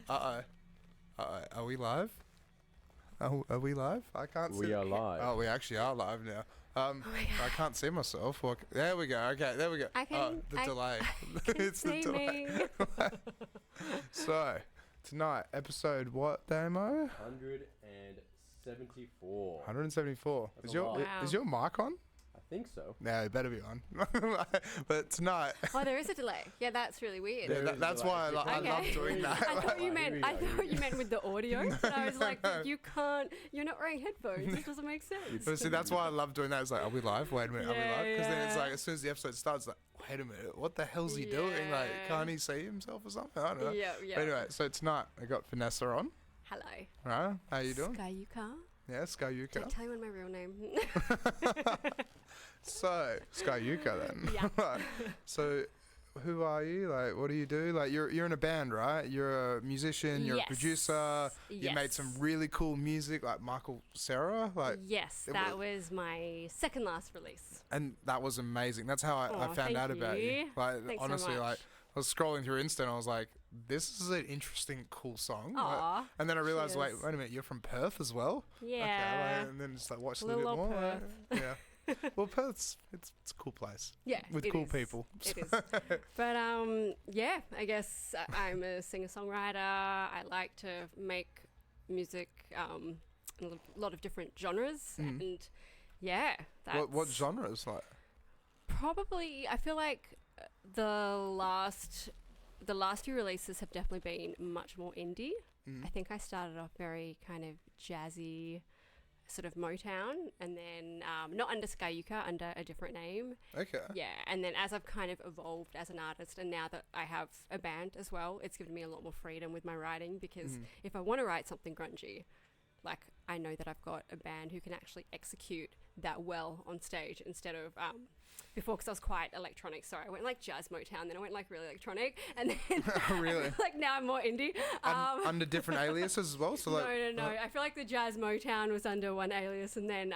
Are we live? Are we live? I can't see. We are live. Oh, we actually are live now. I can't see myself. There we go. Okay, there we go. Delay. It's the delay. So, tonight, episode what, Damo? 174. 174. That's Is your mic on? I think so. No, it better be on. But tonight. Oh, there is a delay. Yeah, that's really weird. Yeah, that's why I love doing that. I thought you meant with the audio. And I was like, you can't. You're not wearing headphones. This doesn't make sense. But see, that's why I love doing that. It's like, are we live? Wait a minute, are we live? Because then it's like, as soon as the episode starts, it's like, wait a minute, what the hell's he doing? Like, can't he see himself or something? I don't know. Yeah. But anyway, so tonight I got Vanessa on. Hello. Right? How you doing? Skyuka. Yeah, Skyuka. Don't tell anyone my real name. So, Skyuka then. Yeah. Right. So, who are you? Like, what do you do? Like, you're in a band, right? You're a musician. You're a producer. You made some really cool music, like Michael Cera. Like, yes, that was my second last release. And that was amazing. That's how I found out about you. Like, Thanks honestly, so much. like, I was scrolling through Insta and I was like, this is an interesting, cool song. Aww, like, and then I realized, cheers. wait a minute, you're from Perth as well? Yeah. Okay, like, and then just like watched a little bit more. Perth. Yeah. Well, Perth's it's a cool place. Yeah, with cool people. It is. But yeah, I guess I'm a singer-songwriter. I like to make music in a lot of different genres, and yeah, that's What genres like? probably. I feel like the last few releases have definitely been much more indie. I think I started off very kind of jazzy, sort of Motown, and then not under Skyuka, under a different name. Okay. Yeah, and then as I've kind of evolved as an artist, and now that I have a band as well, it's given me a lot more freedom with my writing, because if I want to write something grungy, like, I know that I've got a band who can actually execute that well on stage, instead of before, because I was quite electronic. Sorry, I went like jazz Motown, then I went like really electronic, and then Really? like now I'm more indie. Under different aliases as well. So like, No. I feel like the jazz Motown was under one alias, and then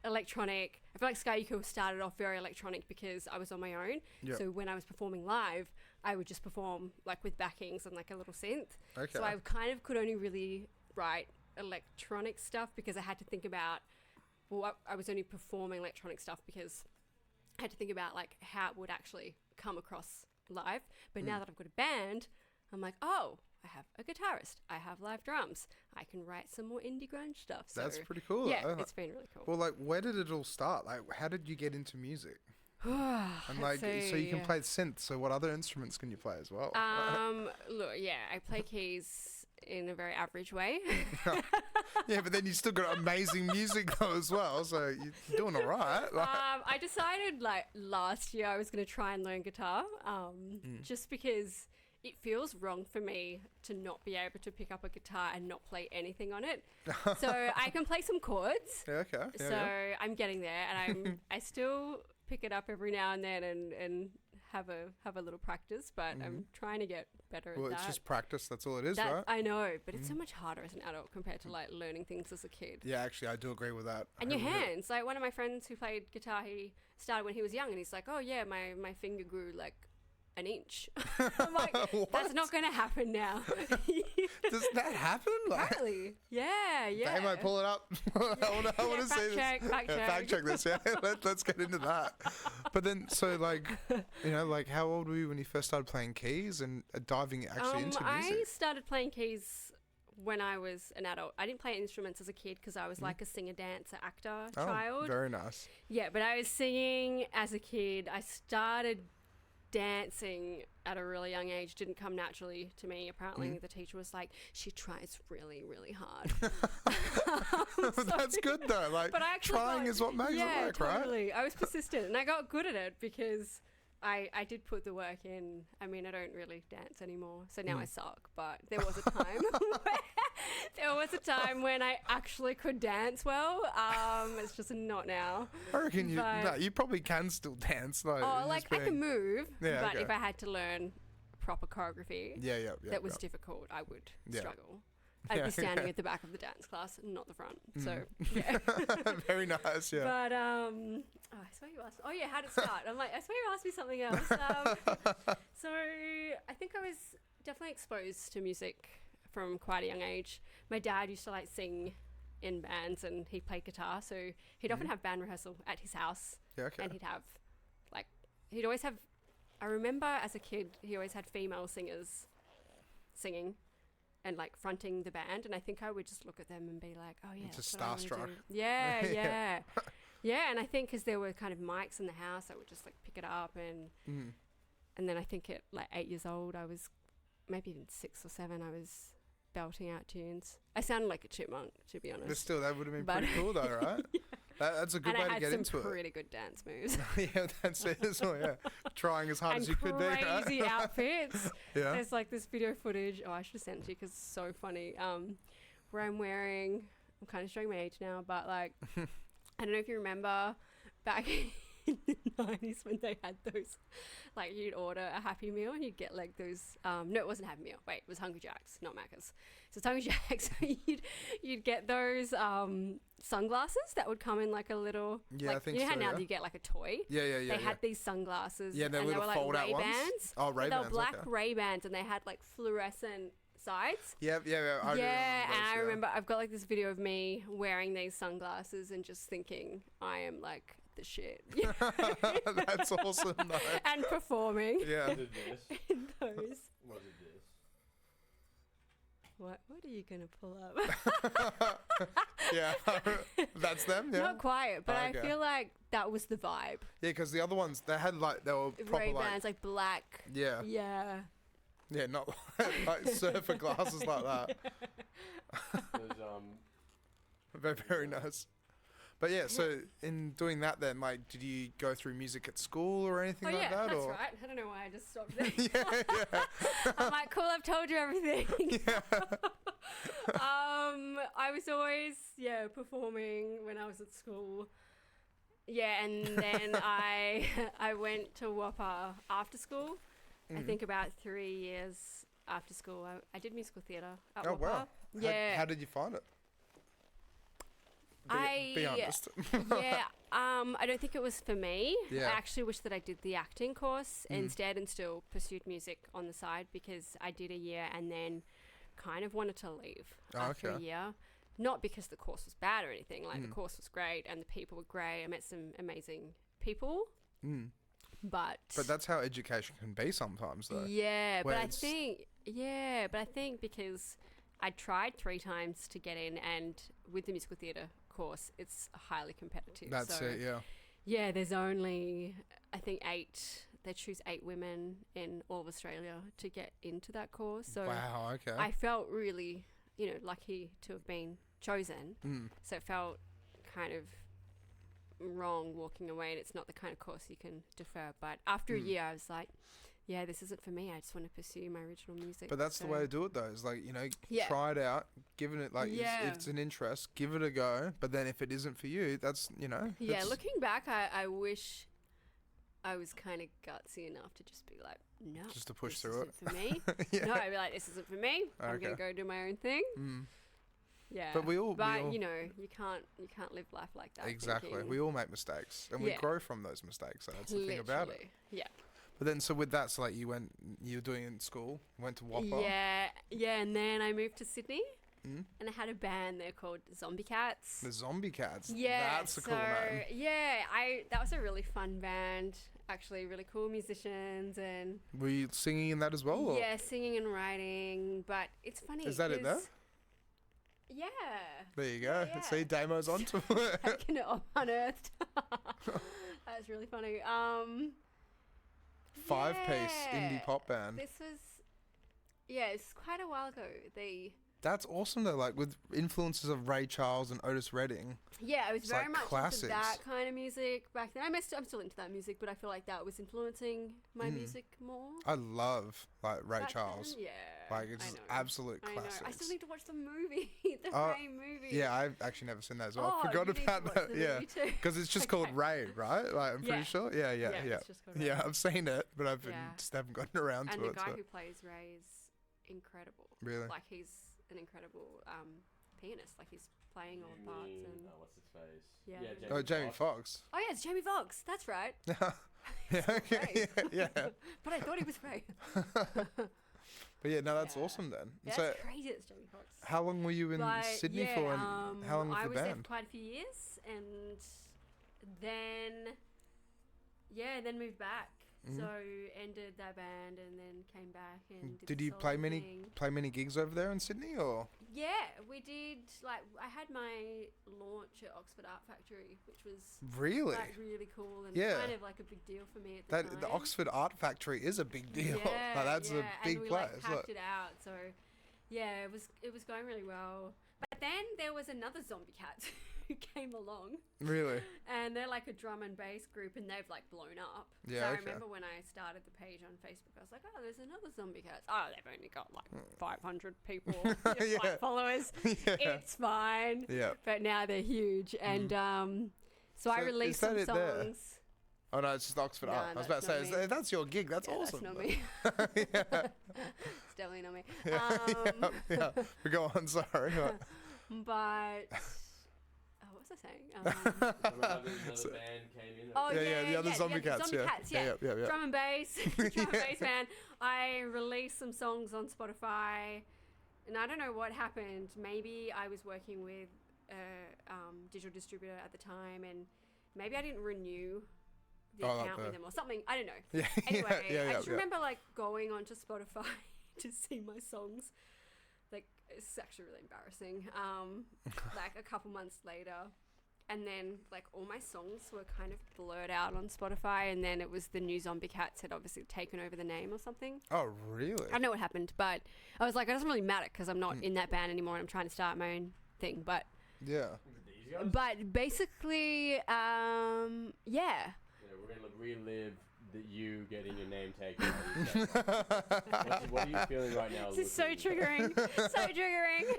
electronic. I feel like Skyuka started off very electronic because I was on my own. Yep. So when I was performing live, I would just perform like with backings and like a little synth. Okay. So I kind of could only really write electronic stuff because I had to think about. Well, I was only performing electronic stuff because I had to think about like how it would actually come across live. But now that I've got a band, I'm like, oh, I have a guitarist, I have live drums, I can write some more indie grunge stuff. So that's pretty cool. yeah, though. it's been really cool. Well, like, where did it all start? Like, how did you get into music? And like, so you can play synth. So what other instruments can you play as well? Look, yeah, I play keys in a very average way. Yeah, but then you still got amazing music though as well. So you're doing all right. Like, I decided like last year I was going to try and learn guitar, just because it feels wrong for me to not be able to pick up a guitar and not play anything on it. So I can play some chords. yeah, okay. Yeah, So yeah. I'm getting there, and I still pick it up every now and then and have a little practice, but I'm trying to get better at that. Well, it's just practice. That's all it is, right? I know, but it's so much harder as an adult compared to like learning things as a kid. Yeah, actually, I do agree with that. And your hands, like one of my friends who played guitar, he started when he was young, and he's like, oh yeah, my finger grew like an inch. I'm like, that's not going to happen now. Does that happen? Like, Apparently. Yeah. They might pull it up. I want to see this. Fact check. This. Yeah, let's get into that. But then, so like, like, how old were you when you first started playing keys and diving actually into music? I started playing keys when I was an adult. I didn't play instruments as a kid because I was like a singer, dancer, actor child. Very nice. Yeah, but I was singing as a kid. I started dancing at a really young age. Didn't come naturally to me. Apparently the teacher was like, she tries really, really hard. That's good though. Like, but trying is what makes it work, totally. right? I was persistent and I got good at it because I did put the work in. I mean, I don't really dance anymore, so now I suck. But there was a time when I actually could dance well. It's just not now. I reckon you probably can still dance. Like, I can move, Yeah, but okay. if I had to learn proper choreography, yeah, that was difficult, I would struggle. I'd be standing at the back of the dance class, not the front. So yeah, very nice. Yeah. But I swear you asked. Oh yeah, how did it start? I'm like, I swear you asked me something else. So I think I was definitely exposed to music from quite a young age. My dad used to like sing in bands, and he played guitar, so he'd often have band rehearsal at his house. Yeah. Okay. And he'd always have. I remember as a kid, he always had female singers singing and like fronting the band, and I think I would just look at them and be like, oh yeah, just that's what I wanna starstruck. do. Yeah. Yeah, and I think because there were kind of mics in the house, I would just like pick it up, and then I think at like 8 years old, I was maybe even 6 or 7, I was belting out tunes. I sounded like a chipmunk, to be honest. But still, that would have been pretty cool though, right? Yeah. That's a good way to get into it. And I had some pretty good dance moves. Yeah, that's it as well, yeah. Trying as hard as you could be, right? Crazy outfits. Yeah. There's like this video footage, I should send it to you because it's so funny, where I'm kind of showing my age now, but like, I don't know if you remember back in the 90s when they had those, like you'd order a Happy Meal and you'd get like those, no, it wasn't Happy Meal. Wait, it was Hungry Jack's, not Macca's. So it's Hungry Jack's. you'd get those sunglasses that would come in like a little, yeah, like, I think you know so, how now yeah. you get like a toy? Yeah. They had these sunglasses. Yeah, and they were like Ray-Bans. Oh, Ray-Bans. They were black Ray-Bans, and they had like fluorescent sides. Yeah. I remember I've got like this video of me wearing these sunglasses and just thinking I am like the shit. That's awesome though. And performing. Yeah. In those. What is this? What are you gonna pull up? Yeah. That's them, yeah. Not quite, but Oh, okay. I feel like that was the vibe. Yeah, because the other ones, they were proper Ray-Bans, like black. Yeah. Yeah. Yeah, not like surfer glasses like that. There's, Very nice. But yeah, so in doing that then, like, did you go through music at school or anything like that? That's or? right. I don't know why I just stopped there. Yeah. I'm like, cool, I've told you everything. Yeah. I was always, performing when I was at school. Yeah, and then I went to WAPA after school. I think about 3 years after school. I did musical theatre at WAPA. Wow. Yeah. How did you find it? Be honest. I don't think it was for me. Yeah. I actually wish that I did the acting course instead and still pursued music on the side, because I did a year and then kind of wanted to leave after a year. Not because the course was bad or anything. Like, the course was great and the people were great. I met some amazing people. But that's how education can be sometimes, though. Yeah, but I think because I tried 3 times to get in, and with the musical theatre course, it's highly competitive. That's it, yeah. Yeah, there's only, I think, 8. They choose 8 women in all of Australia to get into that course. So wow, okay. I felt really, lucky to have been chosen. So it felt kind of wrong walking away, and it's not the kind of course you can defer. But after a year, I was like, yeah, this isn't for me. I just want to pursue my original music. But that's the way to do it, though. It's like, try it out, giving it, like, it's an interest, give it a go. But then if it isn't for you, that's, Yeah, looking back, I wish I was kind of gutsy enough to just be like, no. Just to push this through it. isn't for me. No, I'd be like, this isn't for me. I'm going to go do my own thing. Yeah. But you can't live life like that. Exactly. Thinking, we all make mistakes, and we grow from those mistakes. So that's the thing about it. Yeah. But then, so with that, so like you were doing it in school, went to WAPA. Yeah, and then I moved to Sydney, and I had a band there called Zombie Cats. The Zombie Cats. Yeah, that's a cool name. Yeah, that was a really fun band. Actually, really cool musicians, and were you singing in that as well? Or? Yeah, singing and writing. But it's funny. Is that it there? Yeah. There you go. Yeah. See, Damo's onto it. Taking it unearthed. That's really funny. 5-piece indie pop band. This was, it's quite a while ago. That's awesome though, like with influences of Ray Charles and Otis Redding. Yeah, I was very like much classics. into that kind of music back then. I'm still into that music, but I feel like that was influencing my music more. I love like Ray back Charles. Then, like it's just absolute classics. I still need to watch the movie, the Ray movie. Yeah, I've actually never seen that as well. I forgot about that. Yeah, because it's just called Ray, right? Like I'm pretty sure. Yeah. It's just called Ray. Yeah, I've seen it, but just haven't gotten around to it. And the guy who plays Ray is incredible. Really? Like he's an incredible pianist. Like he's playing all the parts. And what's his face? Yeah. Jamie Foxx. Oh yeah, it's Jamie Foxx. That's right. Yeah, okay. Yeah. But I thought he was Ray. But yeah, no, that's awesome then. Yeah, so that's crazy. It's Jamie Foxx. how long were you in Sydney for, and how long was the I was there band? for quite a few years, and then moved back. So ended that band and then came back and did you play many gigs over there in Sydney, or? Yeah, we did. Like I had my launch at Oxford Art Factory, which was really really cool and Yeah. kind of like a big deal for me at the time. The Oxford Art Factory is a big deal. Yeah, Like, that's a big and we place. like packed it out. So yeah, it was going really well. But then there was another Zombie Cats who came along. Really? And they're like a drum and bass group, and they've like blown up. Yeah, so I okay. remember when I started the page on Facebook, I was like, oh, there's another Zombie Cats. Oh, they've only got like 500 people, like followers. Yeah. It's fine. Yeah. But now they're huge. And so I released some songs. There? Oh no, it's just Oxford Art. I was about to say, if that's your gig, that's awesome. That's not me. Yeah. It's definitely not me. Yeah. But go on, sorry. But what was I saying? Another band came in. Oh the other Zombie Cats. Zombie Cats, yeah. Drum and bass, drum and Yeah. bass band. I released some songs on Spotify, and I don't know what happened. Maybe I was working with a digital distributor at the time, and maybe I didn't renew the account with them or something. I don't know. Yeah. Anyway, I just remember like going onto Spotify to see my songs. Like it's actually really embarrassing. Like a couple months later, and then like all my songs were kind of blurred out on Spotify, and then it was the new Zombie Cats had obviously taken over the name or something. Oh really? I don't know what happened, but I was like, it doesn't really matter because I'm not in that band anymore, and I'm trying to start my own thing. But But basically, yeah. We're gonna relive you getting your name taken. What are you feeling right now? This is so triggering. So triggering.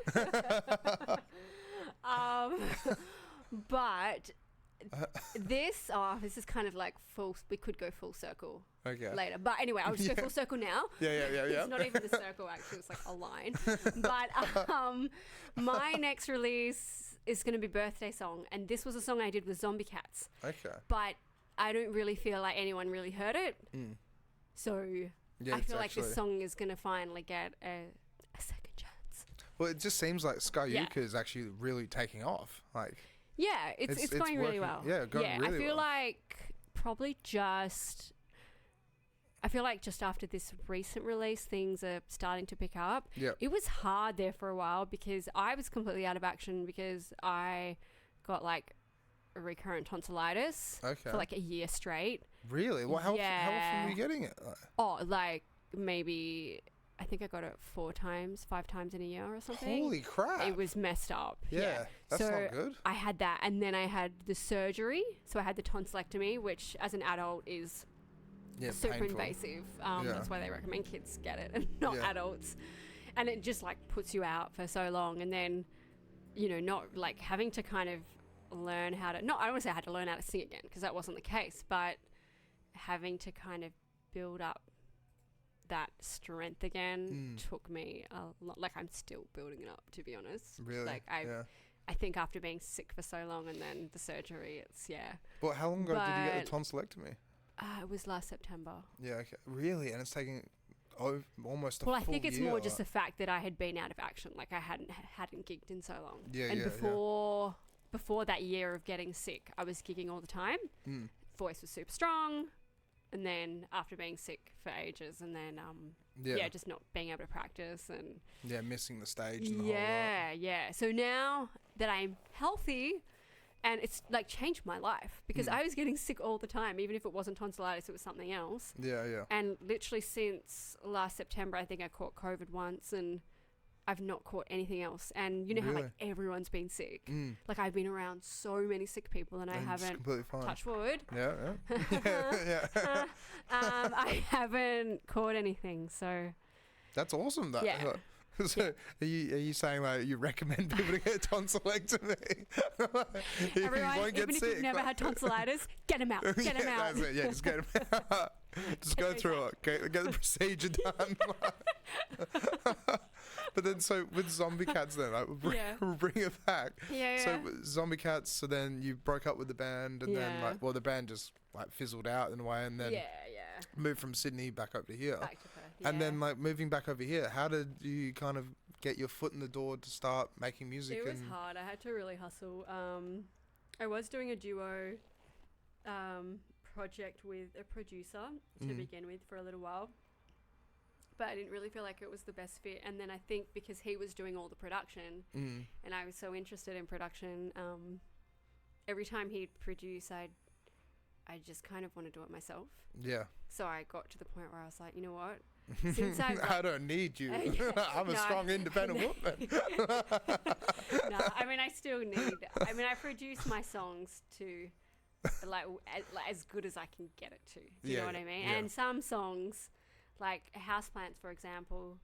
But this is kind of like we could go full circle later. But anyway, I'll just go full circle now. Yeah. It's not even a circle, actually. It's like a line. But my next release is going to be Birthday Song. And this was a song I did with Zombie Cats. Okay. But I don't really feel like anyone really heard it. So I feel like this song is going to finally get a second chance. Well, it just seems like Skyuka is actually really taking off. Like, yeah, it's going really well. Yeah, going really well. I feel like probably just... I feel like just after this recent release, things are starting to pick up. Yeah. It was hard there for a while because I was completely out of action because I got like a recurrent tonsillitis for like a year straight. Really? Well, how often were you getting it? Oh, like maybe... I think I got it 5 times in a year or something. Holy crap. It was messed up. Yeah, that's not good. I had that, and then I had the surgery. So I had the tonsillectomy, which as an adult is super painful. Invasive. That's why they recommend kids get it and not adults. And it just like puts you out for so long. And then, not like having to kind of learn how to, I don't want to say I had to learn how to sing again because that wasn't the case, but having to kind of build up that strength again took me a lot. Like I'm still building it up, to be honest. Really? Like I think after being sick for so long and then the surgery, it's Well, how long ago did you get the tonsillectomy? It was last September. Yeah. Okay. Really? And it's taking almost a full year. I think it's more just the fact that I had been out of action. Like I hadn't gigged in so long. And before that year of getting sick, I was gigging all the time. Voice was super strong. And then after being sick for ages and then, just not being able to practice and... missing the stage and the whole lot. Yeah. So now that I'm healthy and it's like changed my life because I was getting sick all the time, even if it wasn't tonsillitis, it was something else. Yeah. And literally since last September, I think I caught COVID once and I've not caught anything else. And you know how like everyone's been sick? Like I've been around so many sick people and I haven't, touch wood. Yeah. I haven't caught anything, so. That's awesome though. Yeah. So are you saying like you recommend people to get a tonsillectomy? Everyone, even if you've never had tonsillitis, get them out. Get them out. That's it. Yeah, just get them out. Just go through it. Get the procedure done. But then, so with Zombie Cats, then like, we'll bring it back. Yeah. So with Zombie Cats, so then you broke up with the band, and then like, well, the band just like fizzled out in a way, and then moved from Sydney back up to here. Back to Perth. And then like moving back over here, how did you kind of get your foot in the door to start making music? It was hard. I had to really hustle. I was doing a duo project with a producer to begin with for a little while, but I didn't really feel like it was the best fit. And then I think because he was doing all the production and I was so interested in production, every time he'd produce, I just kind of want to do it myself. Yeah. So I got to the point where I was like, you know what? Since I don't need you. I'm a strong, independent woman. No, I mean, I still need... I mean, I produce my songs to, like as good as I can get it to. Do you know what I mean? Yeah. And some songs, like Houseplants, for example,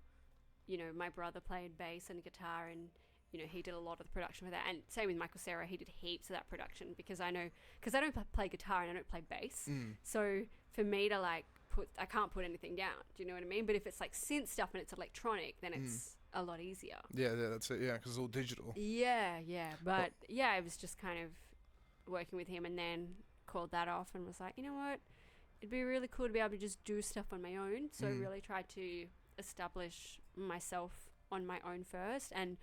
you know, my brother played bass and guitar, and, you know, he did a lot of the production for that. And same with Michael Cera, he did heaps of that production because I know... Because I don't play guitar and I don't play bass. So for me to, like, I can't put anything down. Do you know what I mean? But if it's like synth stuff and it's electronic, then it's a lot easier. Yeah, that's it. Yeah, because it's all digital. Yeah. But yeah, it was just kind of working with him, and then called that off and was like, you know what? It'd be really cool to be able to just do stuff on my own. So I really tried to establish myself on my own first and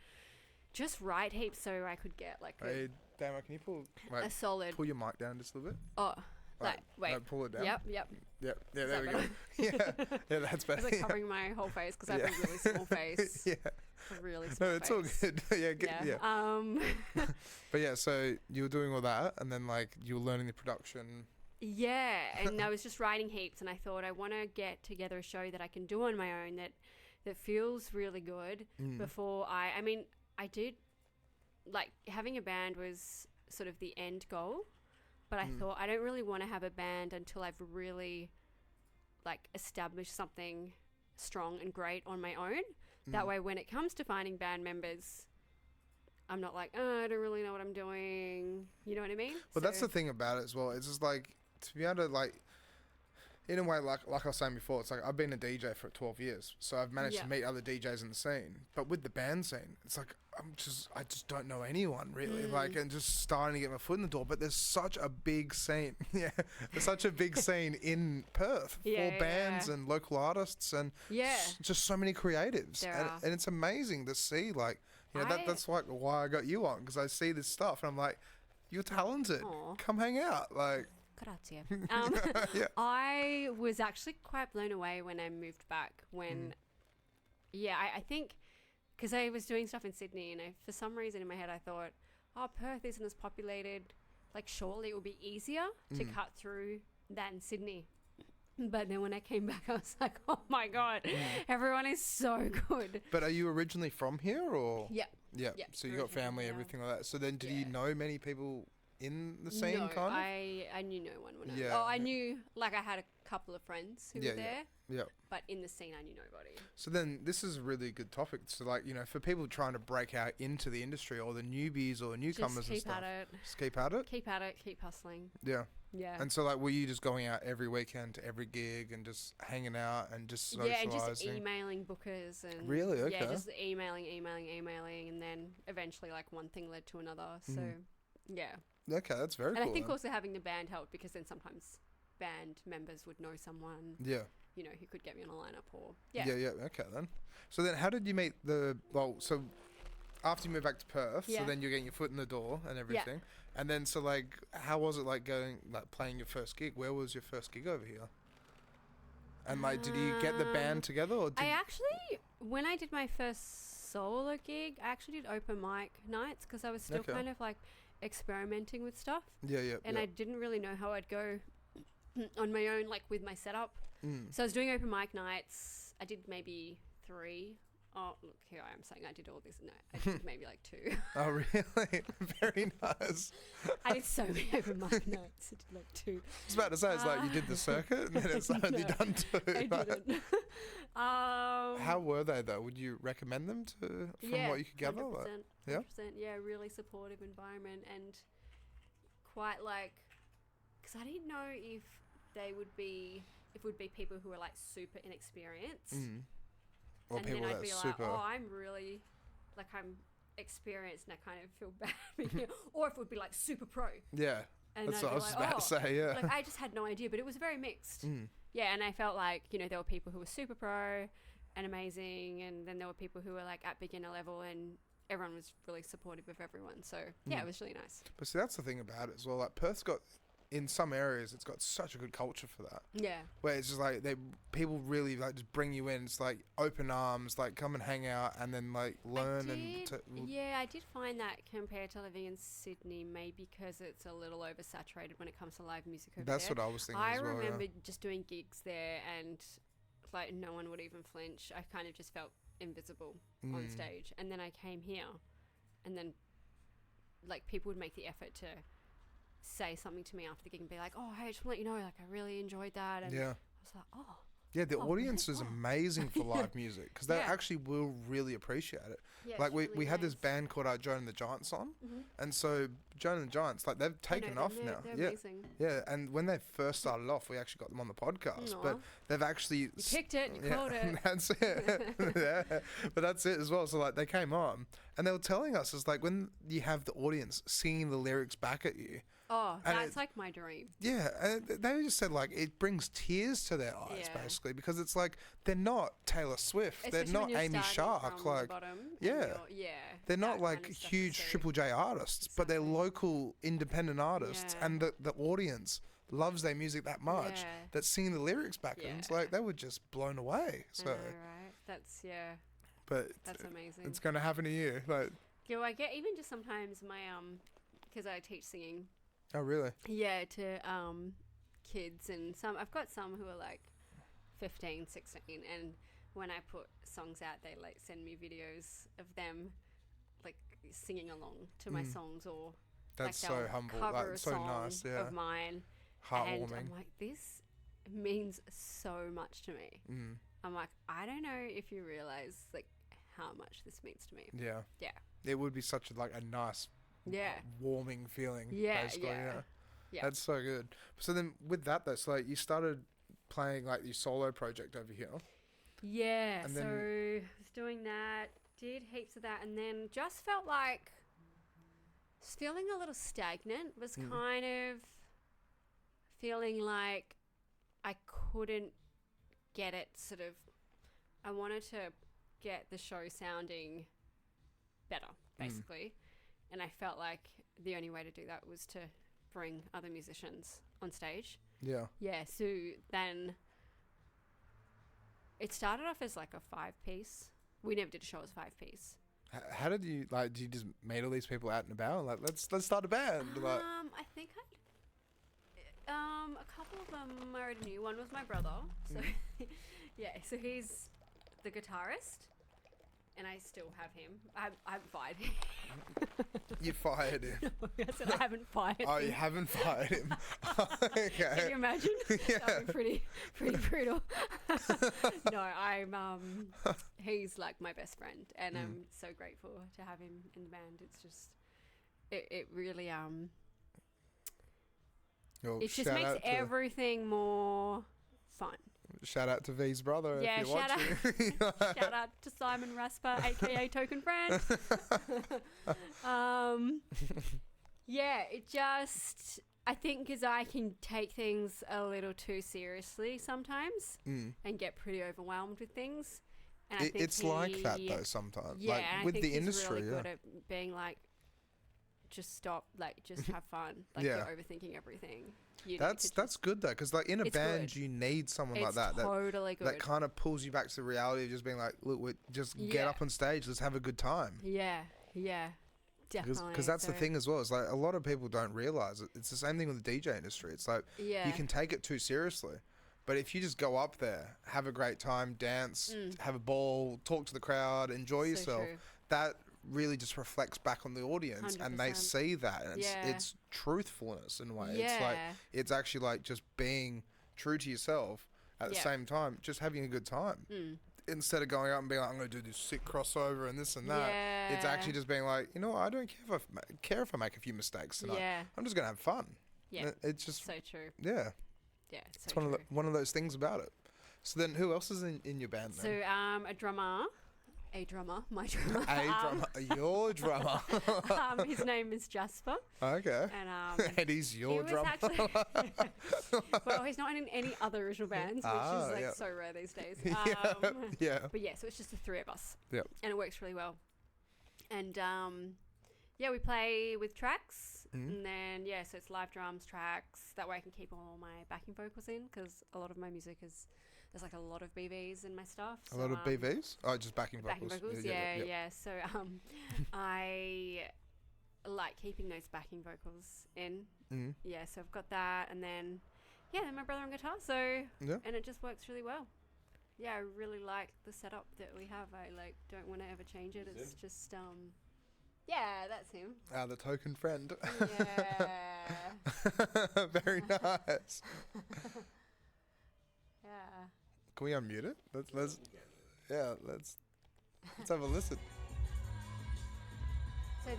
just write heaps so I could get like hey, Damo, can you a solid... Pull your mic down just a little bit? Oh. Wait. Pull it down. Yep. Yeah, there we go. Yeah, that's better. It's like covering my whole face because I have a really small face. A really small face. No, it's all good. Yeah. But yeah, so you were doing all that, and then like you were learning the production. Yeah, and I was just writing heaps, and I thought I want to get together a show that I can do on my own that feels really good. Before I mean, I did like having a band was sort of the end goal. But I thought I don't really want to have a band until I've really like established something strong and great on my own. That way, when it comes to finding band members, I'm not like, oh, I don't really know what I'm doing. You know what I mean? Well, that's the thing about it as well. It's just like to be able to like, in a way, like I was saying before, it's like I've been a DJ for 12 years, so I've managed to meet other DJs in the scene. But with the band scene, it's like I just don't know anyone really, like, and just starting to get my foot in the door. But there's such a big scene, there's such a big scene in Perth for bands and local artists and just so many creatives, and it's amazing to see. Like, you know, that's like why I got you on, because I see this stuff and I'm like, you're talented. Come hang out, like. Grazie. I was actually quite blown away when I moved back. When, I think, because I was doing stuff in Sydney, and for some reason in my head I thought, oh, Perth isn't as populated. Like, surely it would be easier to cut through that in Sydney. But then when I came back, I was like, oh my God, everyone is so good. But are you originally from here, or? Yeah. So you got family, everything like that. So then, did you know many people in the scene? No, kind of? I knew no one when I knew, like, I had a couple of friends who were there. Yeah. But in the scene, I knew nobody. So then this is a really good topic. So, like, you know, for people trying to break out into the industry, or the newbies or newcomers and stuff. Just keep at it. Keep at it. Keep hustling. Yeah. And so, like, were you just going out every weekend to every gig and just hanging out and just socialising? Yeah, and just emailing bookers and... Really? Okay. Yeah, just emailing, and then eventually, like, one thing led to another. So, yeah. Okay, that's very cool. And I think also having the band helped, because then sometimes band members would know someone. Yeah. You know, who could get me on a lineup or... Yeah. Okay, then. So then how did you meet so after you moved back to Perth, so then you're getting your foot in the door and everything. Yeah. And then, so, like, how was it, like, playing your first gig? Where was your first gig over here? And, like, did you get the band together? Or I actually, when I did my first solo gig, I actually did open mic nights, because I was still kind of, like, experimenting with stuff. And I didn't really know how I'd go on my own, like, with my setup. So I was doing open mic nights. I did maybe 3. Oh, look, here I am saying I did all this. No, I did maybe like 2. Oh, really? Very nice. I did so many open mic nights. I did like 2. I was about to say, it's like you did the circuit and then it's like you done 2. I didn't. How were they, though? Would you recommend them from what you could gather? 100%, 100%. Yeah, really supportive environment, and quite like, because I didn't know if it would be people who were like super inexperienced. Or and people then I'd that be super. like, oh, I'm really, like, I'm experienced and I kind of feel bad. Or if it would be like super pro. Yeah. And That's I'd what I be was like, about to say, yeah. Like, I just had no idea, but it was very mixed. Mm. Yeah, and I felt like, you know, there were people who were super pro and amazing, and then there were people who were like at beginner level, and everyone was really supportive of everyone. So, yeah, it was really nice. But see, that's the thing about it as well. Like, Perth's got, in some areas, it's got such a good culture for that. Yeah. Where it's just like, people really like just bring you in. It's like open arms, like come and hang out and then like learn Yeah, I did find that compared to living in Sydney, maybe because it's a little oversaturated when it comes to live music over That's there. what I was thinking I as well, remember just doing gigs there and like no one would even flinch. I kind of just felt invisible on stage. And then I came here and then like people would make the effort to say something to me after the gig and be like, oh, hey, I just want to let you know, like I really enjoyed that. And yeah. I was like, oh. Yeah, the audience really? is amazing for live music because they Yeah. actually will really appreciate it. Yeah, Like it's we really had this nice. band called Joan and the Giants on, Mhm. and so Joan and the Giants, like they've taken I know off them, now. They're Yeah, amazing. yeah. And when they first started off, we actually got them on the podcast, Aw. but they've actually You picked it, you called it. That's it. Yeah, but that's it as well. So like they came on, and they were telling us it's like when you have the audience singing the lyrics back at you. Oh, And that's like my dream. Yeah, and they just said like it brings tears to their eyes Yeah. basically because it's like they're not Taylor Swift, Especially they're not when you're Amy starting Shark, from the like bottom and yeah. yeah, they're not that like kind of stuff huge is so- Triple J artists, but they're Exactly. local independent artists, Yeah. and the audience loves their music that much Yeah. that singing the lyrics back at them, it's Yeah. like they were just blown away. I So, know, right? That's but that's amazing. it's gonna happen to you, like Yeah, I get even just sometimes my because I teach singing. oh really? Yeah, to kids and I've got some who are like 15, 16, and when I put songs out, they like send me videos of them like singing along to my songs or That's like so they'll humble, cover like a so song nice, yeah, of mine. And heartwarming. I'm like, this means so much to me. Mm. I'm like, I don't know if you realize like how much this means to me. Yeah, Yeah. it would be such a, like a nice, Yeah. warming feeling. Yeah, basically, yeah. Yeah. That's so good. So then with that though, so like you started playing like your solo project over here. Yeah. And So then- I was doing that, did heaps of that, and then just felt like feeling a little stagnant. Was kind of feeling like I couldn't get it sort of. I wanted to get the show sounding better, basically. And I felt like the only way to do that was to bring other musicians on stage. Yeah. Yeah, so then it started off as like a 5-piece. We never did a show as a 5-piece. How did you like? Did you just meet all these people out and about? Like, let's start a band. Like, I think a couple of them I already knew. One was my brother. So yeah, so he's the guitarist, and I still have him. I haven't fired him. you fired him. I said I haven't fired him. Oh, you haven't fired him. Okay. Can you imagine? Yeah. That'd be pretty brutal. No, he's like my best friend, and I'm so grateful to have him in the band. It's just, it really Well, it just shout makes out to- everything more fun. Shout out to V's brother Yeah, if you're shout watching. Shout out to Simon Rasper, aka Token Friend. Yeah, it just, I think because I can take things a little too seriously sometimes and get pretty overwhelmed with things. And I think It's like that though sometimes. Yeah, like and with I think the he's industry, really yeah. good at being like, just stop, like just have fun. Like Yeah. you're overthinking everything. You need That's to good though, because like in a It's band good. you need someone like it's that totally good. that kind of pulls you back to the reality of just being like, look, just get Yeah. up on stage, let's have a good time. Yeah, definitely. Because that's the So, thing as well. It's like a lot of people don't realize it. It's the same thing with the DJ industry. It's like Yeah. you can take it too seriously, but if you just go up there, have a great time, dance, have a ball, talk to the crowd, enjoy So yourself, true. that really just reflects back on the audience, and they 100%. see that, and Yeah. it's truthfulness in a way. Yeah. It's like it's actually like just being true to yourself at the Yeah. same time, just having a good time. Instead of going out and being like, I'm going to do this sick crossover and this and that, it's actually just being like, you know what, I don't care if I make a few mistakes tonight. Yeah. I'm just going to have fun. Yeah. It's just, So true. yeah, Yeah, it's so true. one of those things about it. So then, who else is in your band So then? my drummer, my drummer. Your drummer. His name is Jasper. Okay. And And he's your he was drummer. actually well, he's not in any other original bands, which is like so rare these days. Yeah. But yeah, so it's just the three of us. Yep. And it works really well. And yeah, we play with tracks, and then so it's live drums, tracks. That way I can keep all my backing vocals in, because a lot of my music there's like a lot of BVs in my stuff. A lot of BVs? Oh, just backing vocals. Backing vocals, yeah. So I like keeping those backing vocals in. Yeah, so I've got that, and then then my brother on guitar. So and it just works really well. Yeah, I really like the setup that we have. I like don't want to ever change it. It's just yeah, that's him. The token friend. Yeah. Very nice. Yeah. Can we unmute it? Let's have a listen. So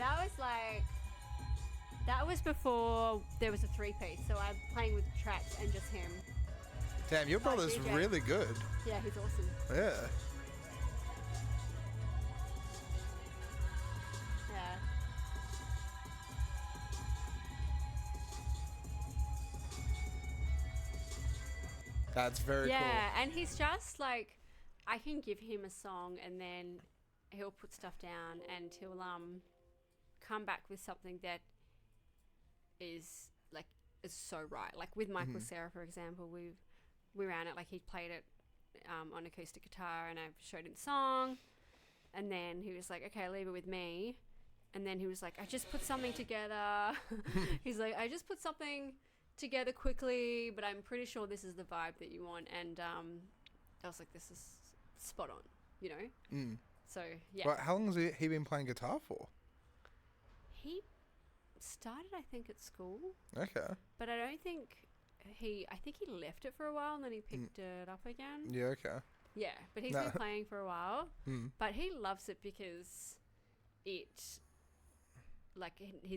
that was before there was a 3-piece. So I'm playing with tracks and just him. Damn, your brother's DJ. really good. Yeah, he's awesome. Yeah. Yeah. That's very cool. Yeah, and he's just like, I can give him a song and then he'll put stuff down and he'll come back with something that is so right. Like with Michael Cera, for example, we ran it, like he played it on acoustic guitar, and I showed him the song, and then he was like, okay, leave it with me. And then he was like, I just put something together. He's like, I just put something together quickly, but I'm pretty sure this is the vibe that you want. And I was like, this is spot on, you know? So, yeah. Well, how long has he been playing guitar for? He started, I think, at school. Okay. But I don't think I think he left it for a while and then he picked it up again. Yeah, okay. Yeah, but he's been playing for a while. But he loves it because he's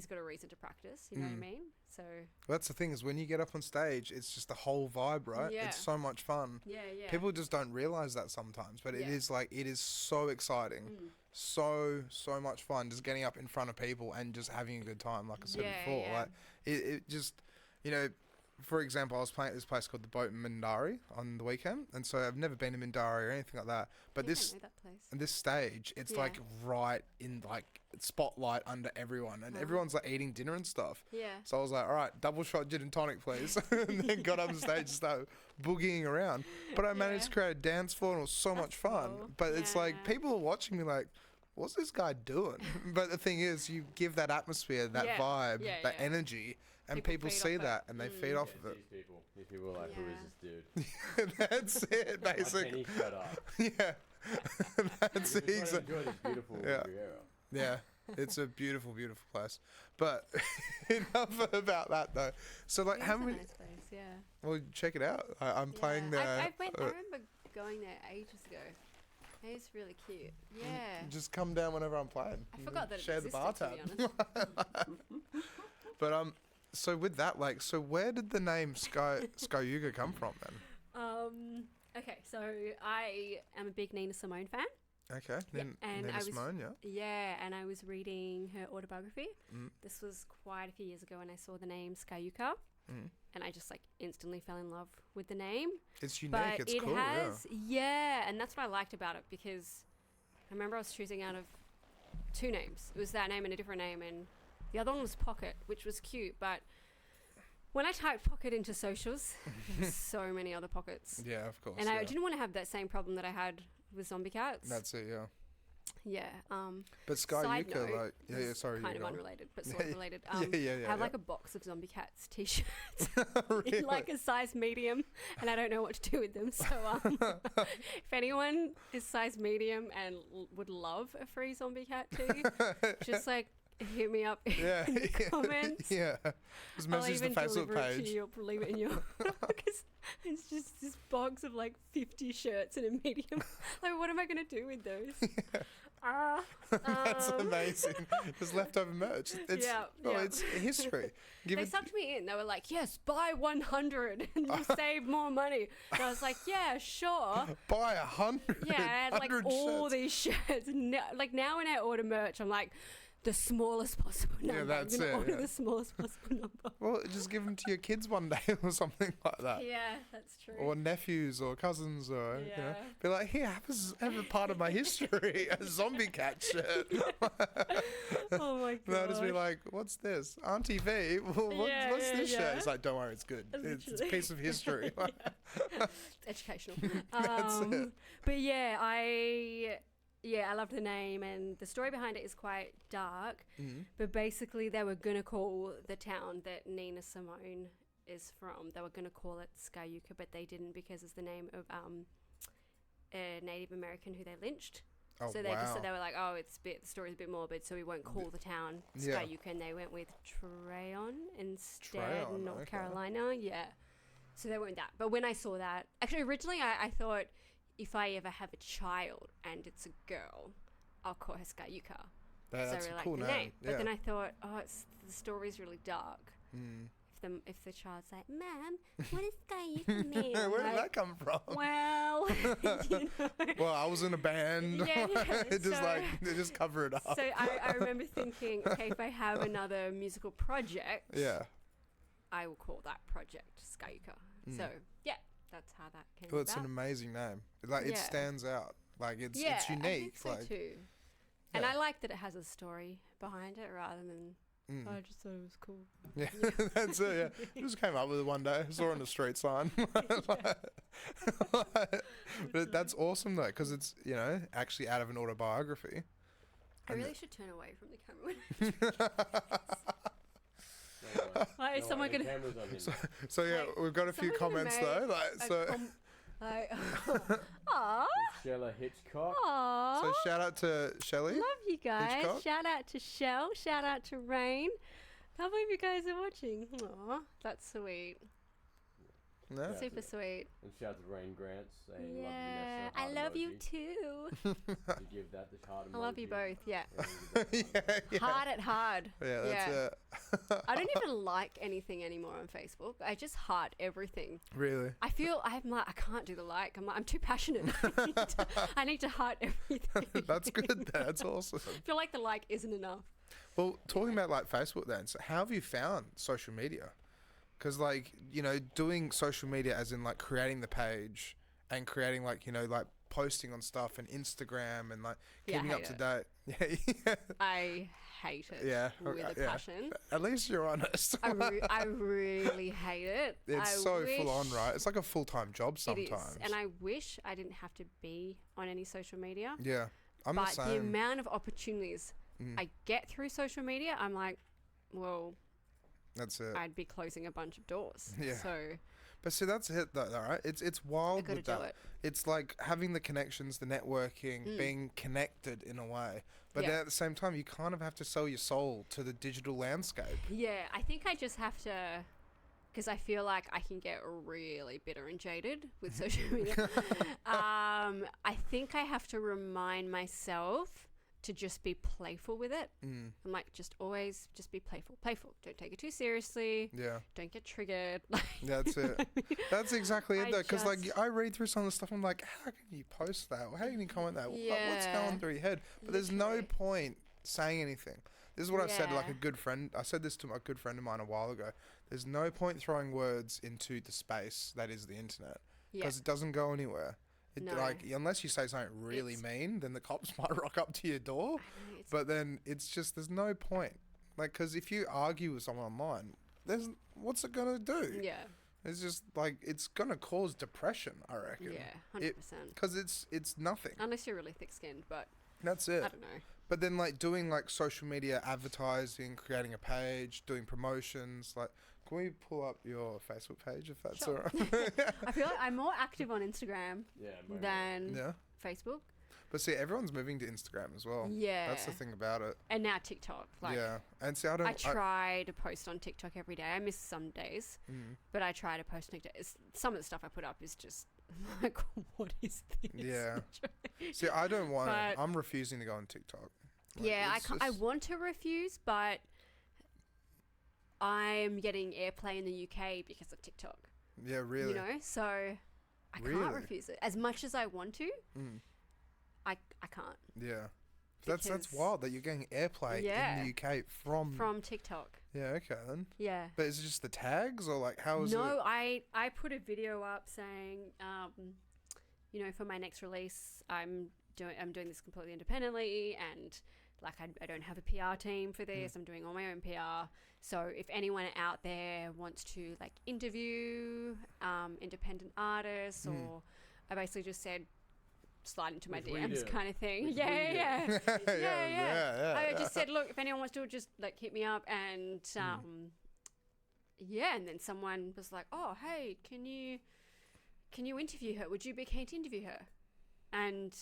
got a reason to practice, you know what I mean? So that's the thing, is when you get up on stage, it's just the whole vibe, right? Yeah. It's so much fun. Yeah. People just don't realize that sometimes, but it is so exciting. So much fun just getting up in front of people and just having a good time, like I said before. Like it just, you know, for example, I was playing at this place called the Boat in Mindarie on the weekend, and so I've never been to Mindarie or anything like that. But I don't know that place. this stage, it's like right in like spotlight under everyone, and everyone's like eating dinner and stuff. Yeah. So I was like, all right, double shot gin and tonic, please, and then got up on stage and started boogieing around. But I managed to create a dance floor, and it was so much fun. Cool. But it's like people are watching me like, what's this guy doing? But the thing is, you give that atmosphere, that vibe, that energy, and people see that and they feed off of it. These people are like, who is this dude? That's it, basically. Yeah. That's it. Enjoy this beautiful Riviera. Yeah. It's a beautiful, beautiful place. But enough about that, though. So, like, how many? Nice place, yeah. Well, check it out. I'm playing there. I remember going there ages ago. It's really cute. Yeah. Just come down whenever I'm playing. I forgot that share it existed, the bar to tab. be honest. But so with that, like, so where did the name Skyuka come from then? Okay, so I am a big Nina Simone fan. Okay, and Nina Simone, Yeah, and I was reading her autobiography. This was quite a few years ago, and I saw the name Skyuka, and I just like instantly fell in love with the name. It's unique. But it's it cool. has, and that's what I liked about it, because I remember I was choosing out of 2 names. It was that name and a different name, and the other one was Pocket, which was cute, but when I typed Pocket into socials, there's so many other Pockets. Yeah, of course. And I didn't want to have that same problem that I had with Zombie Cats. That's it, yeah. Yeah. But Skyuka, like, sorry. Kind of unrelated, but sort of related. I have like a box of Zombie Cats t-shirts really? in like a size medium, and I don't know what to do with them. So if anyone is size medium and would love a free Zombie Cat tee, just like hit me up in the comments. Yeah. Just message the Facebook page. It to you, or leave it in your because it's just this box of like 50 shirts in a medium. Like, what am I going to do with those? That's amazing. Just leftover merch. It's history. They sucked me in. They were like, yes, buy 100 and you save more money. And I was like, yeah, sure. Buy 100. Yeah, I had like all these shirts. Like now when I order merch, I'm like, the smallest possible number. Yeah, that's it. Order the smallest possible number. Well, just give them to your kids one day or something like that. Yeah, that's true. Or nephews or cousins or, you know. Be like, here, have a part of my history, a zombie cat shirt. Oh my God. They'll just be like, what's this? Auntie V, what's this shirt? It's like, don't worry, it's good. It's a piece of history. It's educational. That's it. But yeah, I love the name, and the story behind it is quite dark. But basically, they were going to call the town that Nina Simone is from, they were going to call it Skyuka, but they didn't because it's the name of a Native American who they lynched. Oh, so they were like, oh, the story's a bit morbid, so we won't call the town Skyuka, and they went with Treyon instead, North Carolina. Yeah. So they went that. But when I saw that, actually, originally I thought, if I ever have a child and it's a girl, I'll call her Skyuka. That's so I a really cool like the name. name. But then I thought, the story's really dark. If the child's like, Mom, what does Skyuka mean? Where did that come from? Well, you know. Well, I was in a band. They just cover it up. So I remember thinking, okay, if I have another musical project, I will call that project Skyuka. So that's how that came about. Well, it's an amazing name. Like it stands out. Like it's unique. I think so like too. And I like that it has a story behind it rather than I just thought it was cool. Yeah, that's it. Yeah, just came up with it one day. Saw it on the street sign. But that's awesome though, because it's actually out of an autobiography. I really should turn away from the camera when someone gonna. So we've got a few comments though. Aww. Shella Hitchcock. Aww. So shout out to Shelley. Love you guys. Hitchcock. Shout out to Shell. Shout out to Rain. Can't believe you guys are watching. Aww, that's sweet. Yeah. Super sweet. And shout out to Rain Grant saying, Yeah, I love you too. You give that the heart emoji. I love you both. Yeah. Yeah. Hard at hard. Yeah, that's it. I don't even like anything anymore on Facebook. I just heart everything. Really? I feel I can't do the like. I'm too passionate. I need to heart everything. That's good. That's awesome. I feel like the like isn't enough. Well, talking about like Facebook then, so how have you found social media? Because like, doing social media as in like creating the page and creating like, like posting on stuff and Instagram and like keeping up to date. Yeah. I hate it with a passion. At least you're honest. I really hate it. It's so full on, right? It's like a full-time job sometimes. It is. And I wish I didn't have to be on any social media. Yeah, I'm the same. But the amount of opportunities I get through social media, I'm like, well... That's it. I'd be closing a bunch of doors. Yeah. So, but see, that's it though, right? It's wild with that. It's like having the connections, the networking, being connected in a way. But then at the same time, you kind of have to sell your soul to the digital landscape. Yeah, I think I just have to, because I feel like I can get really bitter and jaded with social media. I think I have to remind myself to just be playful with it. I'm like, just always just be playful. Don't take it too seriously. Yeah. Don't get triggered. That's it. That's exactly it though. Because like I read through some of the stuff, I'm like, how can you post that? How can you comment that? What's going through your head? But there's no point saying anything. This is what I've said to like a good friend. I said this to a good friend of mine a while ago. There's no point throwing words into the space that is the internet. Because it doesn't go anywhere. Like, unless you say something really mean, then the cops might rock up to your door. But then it's just, there's no point. Like, because if you argue with someone online, what's it going to do? Yeah. It's just, like, it's going to cause depression, I reckon. Yeah, 100%. Because it's nothing. Unless you're really thick-skinned, but... That's it. I don't know. But then, like, doing, like, social media advertising, creating a page, doing promotions, like... Can we pull up your Facebook page if that's all right? I feel like I'm more active on Instagram than Facebook. But see, everyone's moving to Instagram as well. Yeah. That's the thing about it. And now TikTok. Like, And see, I try to post on TikTok every day. I miss some days, but I try to post on TikTok. Some of the stuff I put up is just like, what is this? Yeah. See, I don't want But- it. I'm refusing to go on TikTok. Like, Yeah, I it's can't, I just- want to refuse, but I'm getting airplay in the UK because of TikTok. Yeah, really. You know, so I Really? can't refuse it. As much as I want to, Mm. I can't. Yeah. That's Because- wild that you're getting airplay Yeah. in the UK from TikTok. Yeah, okay then. Yeah. But is it just the tags or like how is it? No, I put a video up saying, you know, for my next release, I'm doing this completely independently, and like I don't have a PR team for this. I'm doing all my own PR. So if anyone out there wants to like interview independent artists, or I basically just said slide into my Which we DMs do. kind of thing. Which Yeah, we do. yeah. yeah. I just said, look, if anyone wants to, just like hit me up, and yeah, and then someone was like, oh, hey, can you interview her? Would you be keen to interview her? And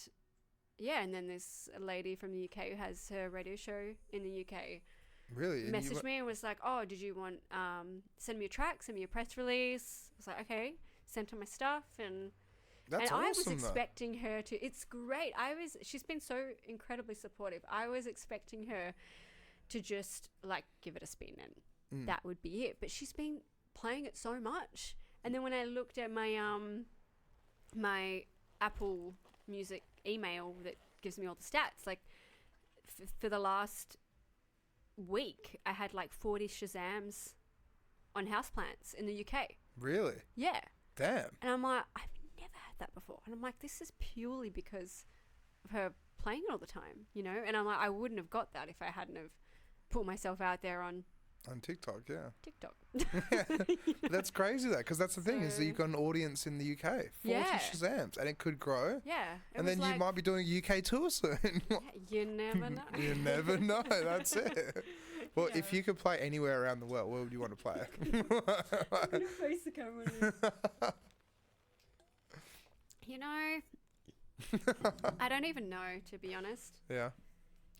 yeah, and then there's a lady from the UK who has her radio show in the UK Really? And you messaged me and was like, oh, did you want send me a track, send me a press release? I was like, okay, sent her my stuff, and That's and awesome I was though. expecting her to. It's great. She's been so incredibly supportive. I was expecting her to just like give it a spin and that would be it. But she's been playing it so much. And then when I looked at my my Apple Music email that gives me all the stats, like for the last week, I had like 40 Shazams on houseplants in the UK. Really? Yeah. Damn. And I'm like, I've never had that before. And I'm like, this is purely because of her playing it all the time, you know? And I'm like, I wouldn't have got that if I hadn't have put myself out there on On TikTok, yeah. TikTok. That's crazy though, because that's the thing is that So- you've got an audience in the UK, 40 Yeah. Shazams, and it could grow. Yeah. It And was then you like, might be doing a UK tour soon. yeah, you never know. You never know. That's it. Well, Yeah. if you could play anywhere around the world, where would you want to play? I'm gonna face the camera now. You know, I don't even know, to be honest. Yeah.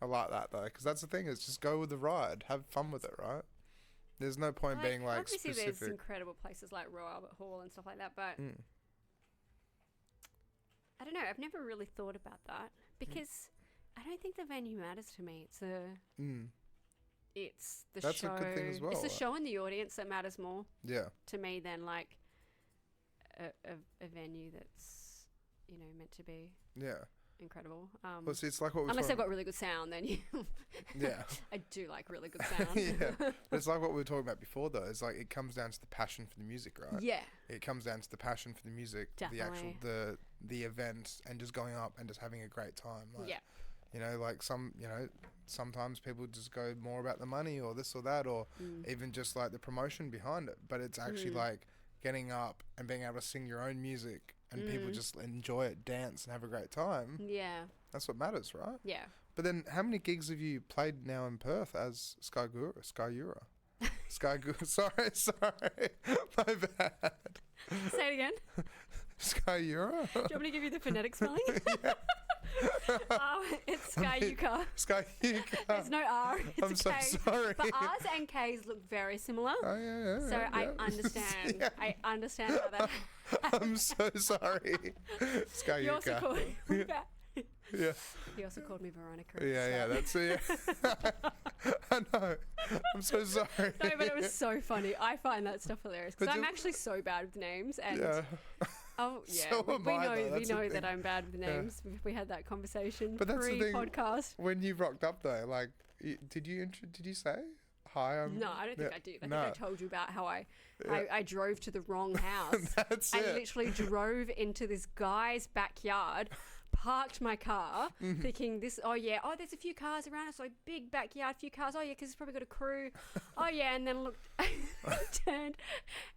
I like that though, because that's the thing is just go with the ride, have fun with it, right? There's no point being like obviously specific. there's incredible places like Royal Albert Hall and stuff like that, but I don't know. I've never really thought about that because I don't think the venue matters to me. It's the That's show. a good thing as well, It's the like- show and the audience that matters more Yeah. to me than like a venue that's, you know, meant to be Yeah. incredible. Well, see, it's like what we're Unless they've talking. got really good sound, then you. Yeah. I do like really good sound. Yeah. But it's like what we were talking about before, though. It's like it comes down to the passion for the music, right? Yeah. It comes down to the passion for the music, the actual Definitely. the event, and just going up and just having a great time. Like, Yeah. You know, like sometimes people just go more about the money or this or that, or even just like the promotion behind it. But it's actually like getting up and being able to sing your own music and people just enjoy it, dance, and have a great time. Yeah. That's what matters, right? Yeah. But then, how many gigs have you played now in Perth as Skyura? Skyura. Sorry, my bad. Say it again. Skyura. Do you want me to give you the phonetic spelling? It's Skyuka. Skyuka. There's no R. It's I'm a so K. sorry. But R's and K's look very similar. Oh yeah. So I yeah. understand. Yeah. I understand how that. I'm so sorry. Skyuka. You also called me Yeah. He also called me Veronica. Yeah, that's it. I know. I'm so sorry. No, but it was so funny. I find that stuff hilarious because But I'm you- actually so bad with names. And Yeah. oh yeah, So am we I, know though. we That's the know that thing. I'm bad with Yeah. names. We had that conversation But that's the thing. pre-podcast. When you rocked up though, like, did you say hi? No, I don't think yeah, I did. I no. think I told you about how I Yeah. drove to the wrong house. That's I it. literally drove into this guy's backyard, parked my car, Mm-hmm. thinking there's a few cars around us, like big backyard, few cars. Oh yeah, because it's probably got a crew. Oh yeah, and then looked, turned,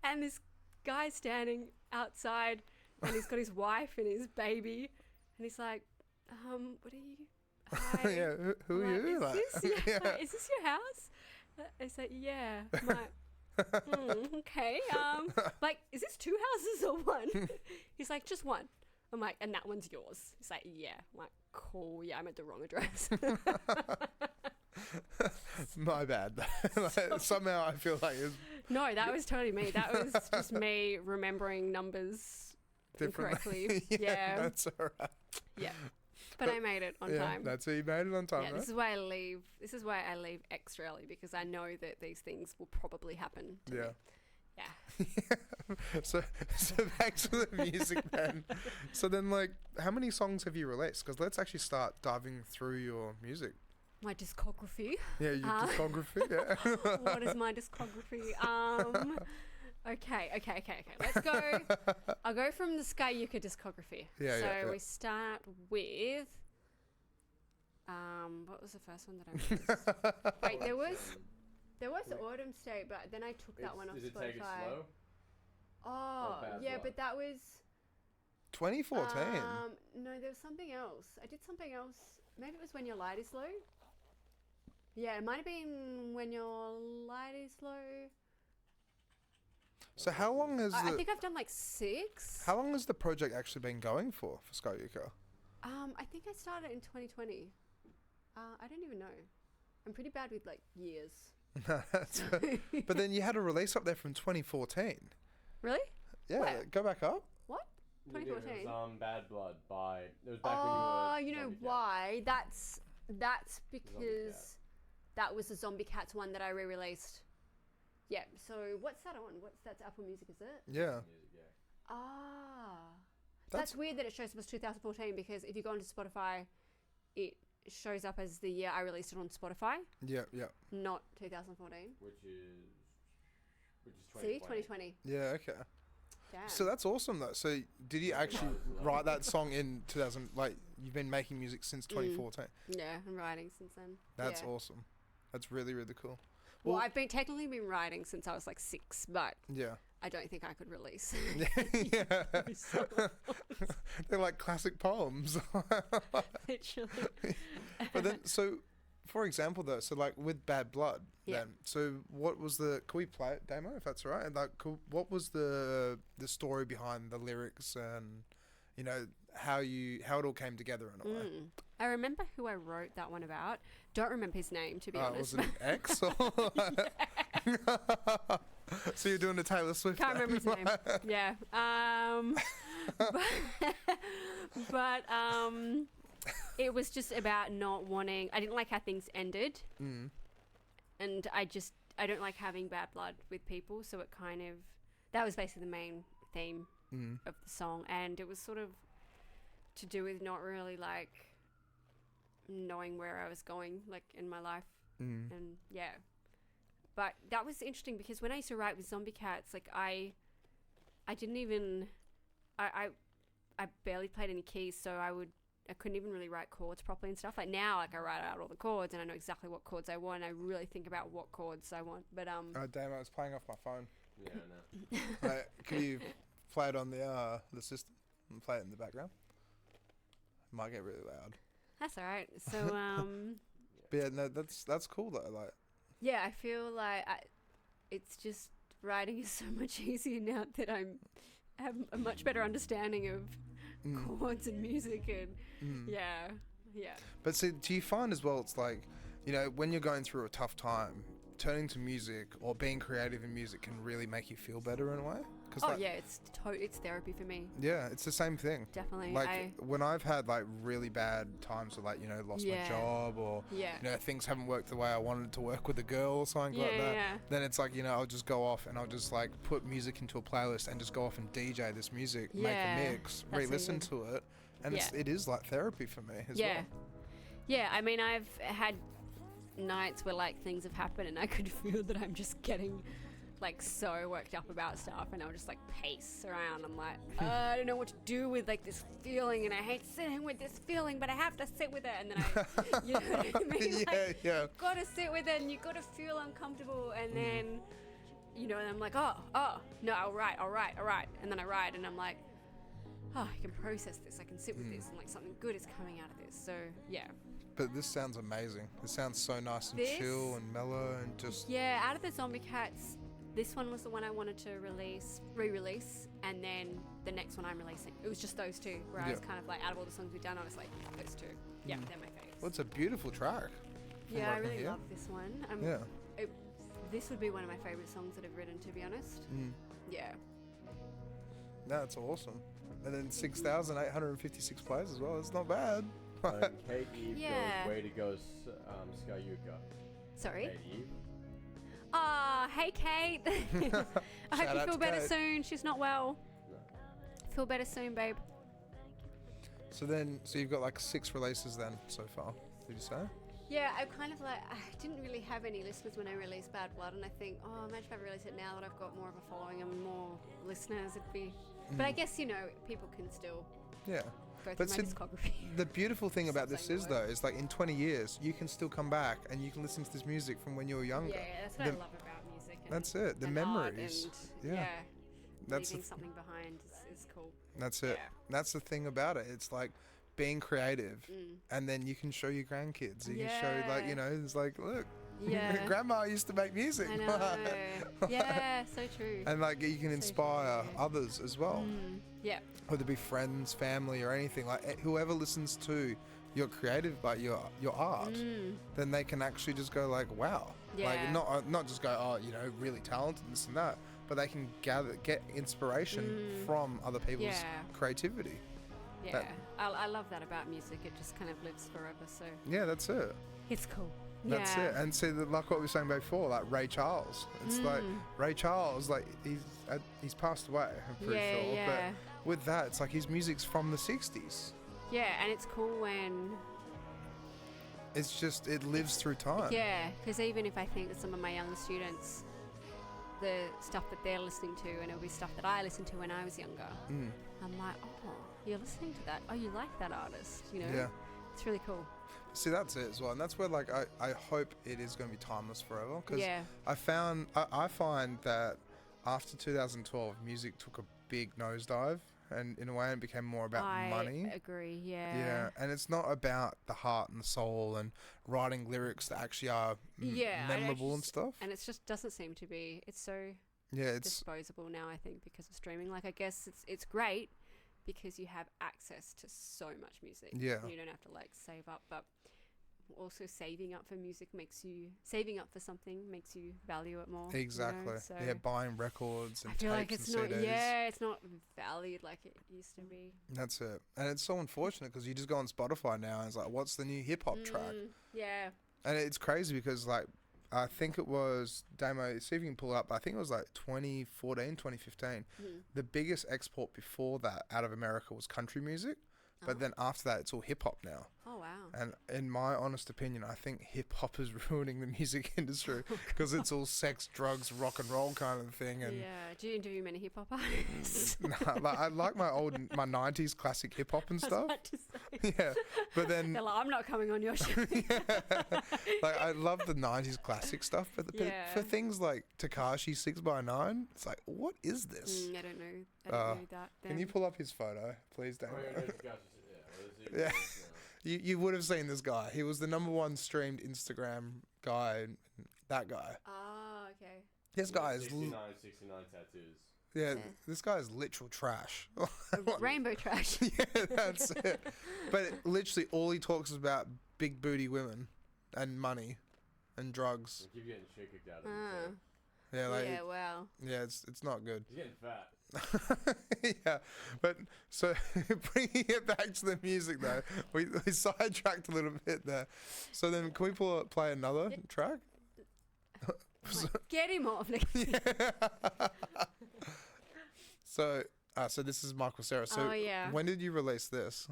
and this guy's standing outside, and he's got his wife and his baby, and he's like, what are you? Hi. Yeah, who I'm are like, you? Like, Is this your house? It's like, yeah. I'm like, okay. Like, is this 2 houses or one? He's like, just one. I'm like, and that one's yours. He's like, yeah. I'm like, cool. Yeah, I'm at the wrong address. My bad. Like, somehow I feel like it's No, that was totally me. That was just me remembering numbers different. incorrectly. Yeah. That's alright. Yeah. But I made it on time. That's how you made it on time, Yeah, right? this is why I leave. This is why I leave extra early, because I know that these things will probably happen to me. Yeah. So back to the music then. So then, like, how many songs have you released? Because let's actually start diving through your music. My discography. Yeah, your discography. Yeah. What is my discography? Okay. Let's go. I'll go from the Skyuka discography. So we start with. What was the first one that I released? Wait, there was Autumn State, but then I took that one off Spotify. Spotify. Take it slow? Oh, yeah, but that was 2014. No, there was something else. I did something else. Maybe it was When Your Light Is Low. Yeah, it might have been When Your Light Is Low. So how long has I think I've done like 6. How long has the project actually been going for Skyuka? I think I started in 2020. I don't even know. I'm pretty bad with like years. But then you had a release up there from 2014. Really? Yeah, Where? Go back up. What? 2014. It was Bad Blood by. It was back Oh, when you know Zombie Cat. why? That's because that was the Zombie Cats one that I re-released. Yeah. So what's that on? That's Apple Music, is it? Yeah. Ah. That's weird that it shows up as 2014, because if you go onto Spotify, it shows up as the year I released it on Spotify. Yeah. Not 2014. Which is 2020. See, 2020. Yeah. Okay. Damn. So that's awesome though. So did you actually write that song in 2000? Like, you've been making music since 2014. Yeah, I'm writing since then. That's awesome. That's really, really cool. Well, I've been technically writing since I was like 6, but yeah. I don't think I could release. Yeah. They're like classic poems. Literally. But then, so for example though, so like with Bad Blood, then, so what was can we play it demo if that's all right? And like, what was the story behind the lyrics and, you know, how it all came together in a way? I remember who I wrote that one about. Don't remember his name, to be honest. Was it an ex? So you're doing the Taylor Swift. Can't remember his name. Yeah. But it was just about not wanting. I didn't like how things ended, and I don't like having bad blood with people. So it kind of, that was basically the main theme of the song, and it was sort of to do with not really like knowing where I was going, like in my life, and yeah. But that was interesting, because when I used to write with Zombie Cats, like I didn't even, I barely played any keys, so I couldn't even really write chords properly and stuff. Like now, like I write out all the chords and I know exactly what chords I want. I really think about what chords I want. But oh damn! I was playing off my phone. Yeah, I know. Can you play it on the system and play it in the background? It might get really loud. That's all right. So but yeah, no, that's cool though. Like. Yeah, I feel like it's just writing is so much easier now that I have a much better understanding of chords and music and yeah. But see, do you find as well, it's like, you know, when you're going through a tough time, turning to music or being creative in music can really make you feel better in a way? It's therapy for me. Yeah, it's the same thing. Definitely. Like when I've had like really bad times, or like, you know, lost my job, or you know, things haven't worked the way I wanted it to work with a girl or something like that. Then it's like, you know, I'll just go off and I'll just like put music into a playlist and just go off and DJ this music, make a mix, re-listen to it, and it is like therapy for me as well. Yeah, I mean, I've had nights where like things have happened and I could feel that I'm just getting like so worked up about stuff, and I'll just like pace around. I'm like, I don't know what to do with like this feeling, and I hate sitting with this feeling, but I have to sit with it. And then you know what I mean? Like, gotta sit with it, and you gotta feel uncomfortable, and then you know, and I'm like, oh no, I'll write, and then I write, and I'm like, oh, I can process this, I can sit with this, and like something good is coming out of this. So yeah. But this sounds amazing. It sounds so nice and chill and mellow and just out of the Zombie Cats, this one was the one I wanted to re-release, and then the next one I'm releasing. It was just those two, where I was kind of like, out of all the songs we've done, I was like, those two. Yeah, they're my favorites. Well, it's a beautiful track. Yeah, I really love this one. This would be one of my favorite songs that I've written, to be honest. Yeah. That's awesome. And then 6,856 plays as well. It's not bad. Kate Eve goes, way to go, Skyuka. Sorry? Kate Eve. Hey Kate. I hope you feel better soon. She's not well. No. Feel better soon, babe. So you've got like 6 releases then so far, did you say? Yeah, I kind of like, I didn't really have any listeners when I released Bad Blood, and I think, imagine if I release it now that I've got more of a following and more listeners, it'd be... But I guess, people can still go through my discography. The beautiful thing about this is, though, is like in 20 years, you can still come back and you can listen to this music from when you were younger. Yeah, that's what I love about music. That's it, the memories. That's leaving something behind is cool. That's it. Yeah. That's the thing about it. It's like being creative, and then you can show your grandkids. You can show, it's like, look, grandma used to make music. I know. Yeah, so true. And like you can inspire others as well. Yeah. Whether it be friends, family, or anything. Like whoever listens to your creative, like your art, then they can actually just go like, wow. Yeah. Like not just go, really talented, this and that, but they can get inspiration from other people's creativity. Yeah, I love that about music. It just kind of lives forever. So yeah, that's it. It's cool. That's it. And see, like what we were saying before, like Ray Charles. It's like Ray Charles, like he's passed away, I'm pretty sure. Yeah. But with that, it's like his music's from the 60s. Yeah, and it's cool when... It's just, it lives through time. Yeah, because even if I think that some of my younger students, the stuff that they're listening to, and it'll be stuff that I listened to when I was younger, I'm like, oh, you're listening to that? Oh, you like that artist, Yeah. It's really cool. See, that's it as well. And that's where, like, I hope it is going to be timeless forever. Because I find that after 2012, music took a big nosedive. And in a way, it became more about money. I agree, yeah. Yeah, and it's not about the heart and the soul and writing lyrics that actually are memorable and stuff. And it just doesn't seem to be. It's so disposable now, I think, because of streaming. Like, I guess it's great because you have access to so much music. Yeah. You don't have to, like, save up, but... Also, saving up for something makes you value it more. Exactly. So buying records and I feel like tapes it's and not. CDs. Yeah, it's not valued like it used to be. That's it, and it's so unfortunate because you just go on Spotify now and it's like, what's the new hip hop track? Yeah. And it's crazy because like I think it was Damo. See if you can pull it up. I think it was like 2014, 2015. The biggest export before that out of America was country music. But then after that, it's all hip-hop now. Oh, wow. And in my honest opinion, I think hip-hop is ruining the music industry because it's all sex, drugs, rock and roll kind of thing. And do you interview many hip-hop artists? I like my 90s classic hip-hop and stuff. Yeah, but then... They're like, I'm not coming on your show. Like, I love the 90s classic stuff, but for things like Tekashi 6ix9ine, it's like, what is this? I don't know. I don't know that. Can you pull up his photo, please, Dan? Yeah. You would have seen this guy. He was the #1 streamed Instagram guy. That guy. Oh, okay. This guy is 69 tattoos. Yeah, this guy is literal trash. Rainbow trash. Yeah, that's it. But literally all he talks is about big booty women and money and drugs. I keep getting shit kicked out of him. Yeah, wow. Yeah, it's not good. He's getting fat. Yeah, but so bringing it back to the music though, we sidetracked a little bit there. So then, can we play another track? Get him off. So this is Michael Cera. So when did you release this?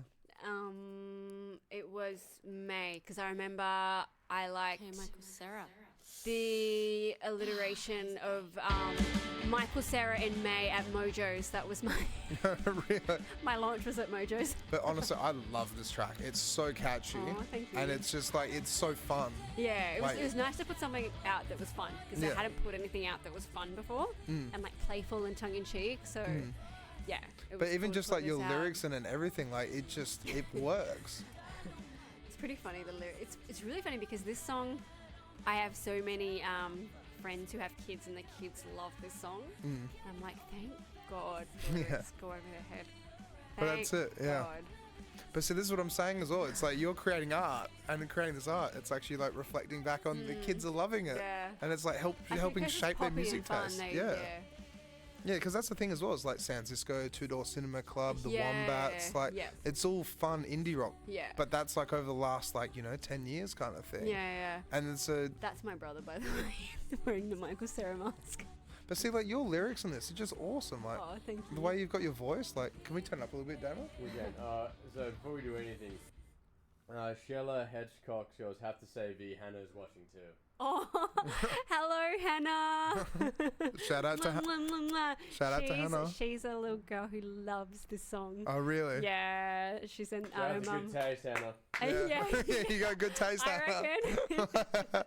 It was May because I remember I liked Michael Cera. The alliteration of Michael Cera in May at Mojo's. That was my Really? my launch was at Mojo's. But honestly, I love this track. It's so catchy. Oh, thank you. And it's just like, it's so fun. Yeah, it was nice to put something out that was fun because I hadn't put anything out that was fun before and like playful and tongue-in-cheek. So yeah. But even just like your lyrics and everything, like it works. It's pretty funny, the lyrics. It's really funny because this song, I have so many friends who have kids and the kids love this song. And I'm like, thank God lyrics go over their head. But that's it, God. But see, this is what I'm saying as well. It's like you're creating art, and creating this art, it's actually like reflecting back on the kids are loving it, and it's like helping shape their music taste. Yeah, because that's the thing as well. It's like San Cisco, Two Door Cinema Club, the Wombats. Like, it's all fun indie rock. Yeah. But that's like over the last, like, 10 years kind of thing. Yeah. And then so... That's my brother, by the way, wearing the Michael Cera mask. But see, like, your lyrics in this are just awesome. Like, oh, thank you. The way you've got your voice, like, can we turn it up a little bit, Damo? We can. So before we do anything, Sheila Hedgecock goes, have to say V, Hannah's watching too. Oh, hello, Hannah. Shout out to Hannah. She's a little girl who loves this song. Oh, really? Yeah, she's an good taste, Hannah. Yeah. Yeah, you got good taste, Hannah. I reckon.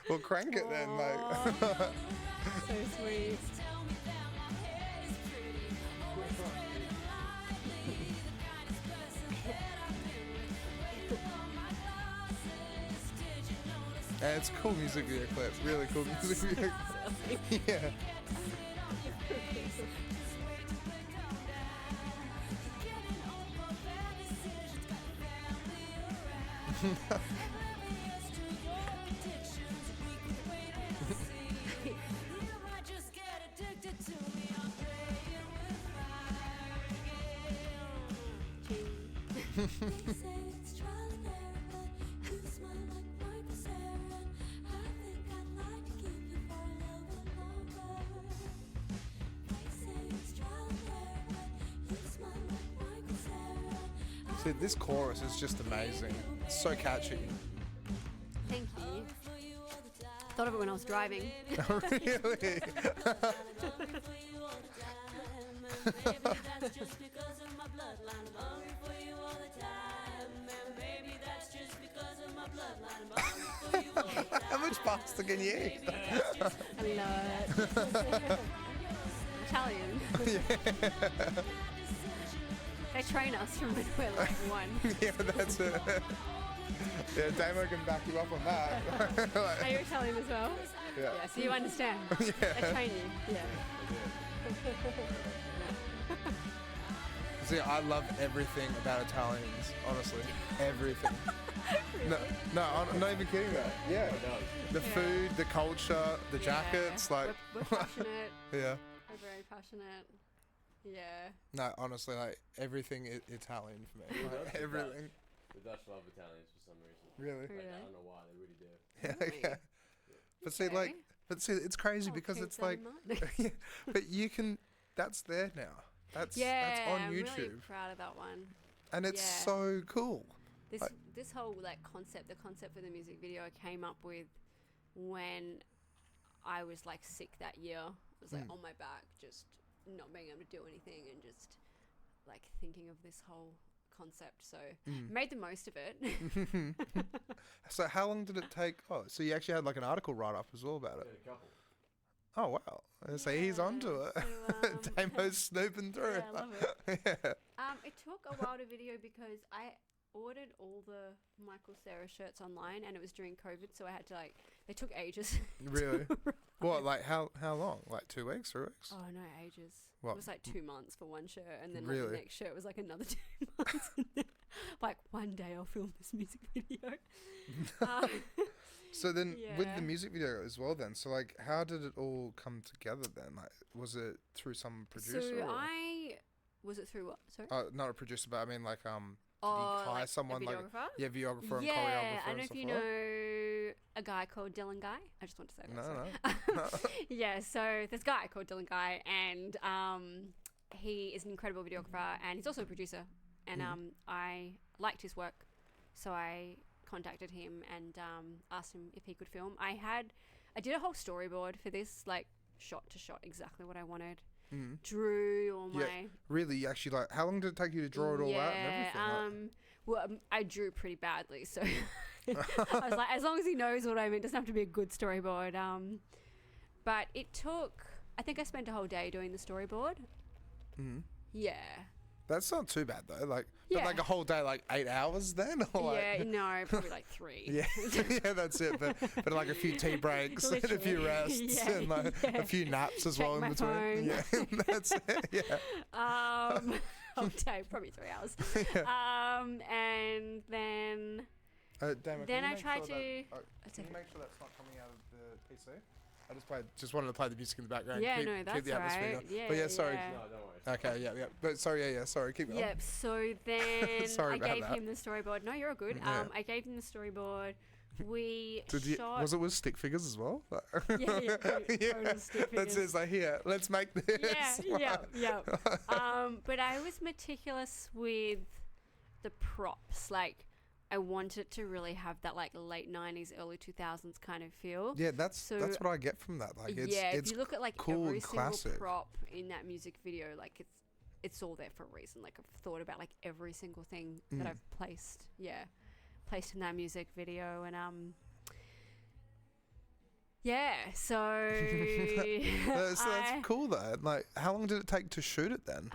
Well, crank it then, like. So sweet. And it's a cool music video clip. Really cool music video. Yeah. See, this chorus is just amazing. It's so catchy. Thank you. Thought of it when I was driving. Really? How much pasta can you eat? A lot. Italian. They train us from when we're like 1. Yeah, that's it. Yeah, Damo can back you up on that. Like, are you Italian as well? Yeah. Yeah, so you understand. Yeah. They train you. Yeah. See, I love everything about Italians, honestly. Everything. Really? No, I'm not even kidding that. Yeah. The food, the culture, the jackets, like... We're passionate. Yeah. We're very passionate. Yeah. No, honestly, like, everything Italian for me. Like, everything. The Dutch love Italians for some reason. Really? Like, I don't know why, they really do. Yeah, Really? yeah. But see, like, it's crazy because it's like... Yeah, but you can... That's there now. That's on I'm YouTube. really proud of that one. And it's so cool. This whole like concept, the concept for the music video I came up with when I was like sick that year. I was like on my back, just not being able to do anything and just like thinking of this whole concept. So made the most of it. So how long did it take? Oh, so you actually had like an article write up as well about it. A couple. Oh wow! So he's onto it. So, Damo's snooping through. Yeah, I love it. Yeah. It took a while to video because I ordered all the Michael Cera shirts online and it was during COVID, so I had to like, they took ages. Really? What, like how long? Like 2 weeks, 3 weeks? Oh no, ages. What? It was like 2 months for one shirt, and then Really? like, the next shirt was like another 2 months. And then, like one day I'll film this music video. So then with Yeah. the music video as well then, so like how did it all come together then? Like was it through some producer? So or? was it through what? Sorry. Not a producer, but I mean like did you Oh, hire like someone a like videographer? videographer and Yeah, choreographer I don't and know if stuff you like that? know a guy called Dylan Guy. I just want to say that. sorry. No. Yeah, so this guy called Dylan Guy, and he is an incredible videographer, and he's also a producer. And I liked his work, so I contacted him and asked him if he could film. I did a whole storyboard for this, like shot to shot, exactly what I wanted. Drew all my Really, you actually like how long did it take you to draw it all out and everything? Well, I drew pretty badly, so I was like, as long as he knows what I mean, it doesn't have to be a good storyboard. But it took, I think I spent a whole day doing the storyboard. Yeah. That's not too bad though. Like, Yeah. but like a whole day, like 8 hours then? Or like, Yeah, no, probably like 3. Yeah, yeah, that's it. But like a few tea breaks and a few Literally. rests Yeah, and like yeah. a few naps as Check well in my between. phone. Yeah, that's it. Yeah. Whole day, probably 3 hours. And then Damon, Then can you I make tried sure to- That, It's can you okay. make sure that's not coming out of the PC? just wanted to play the music in the background. Yeah, keep no, that's keep the atmosphere right. going. Yeah, But yeah, sorry. yeah. No, don't worry. Okay, yeah. But sorry, sorry, keep going. Yep. So then Sorry I about gave that. him the storyboard. No, you're all good. Yeah. I gave him the storyboard. We shot. Was it with stick figures as well? Yeah. Total stick That's figures. it. It's like, here, let's make this. Yeah. But I was meticulous with the props. Like, I wanted to really have that like late 90s, early 2000s kind of feel. Yeah, that's what I get from that. Like, it's if you look at like cool every and single classic. prop in that music video, like it's all there for a reason. Like, I've thought about like every single thing that I've placed in that music video, and so so that's cool though. Like, how long did it take to shoot it then?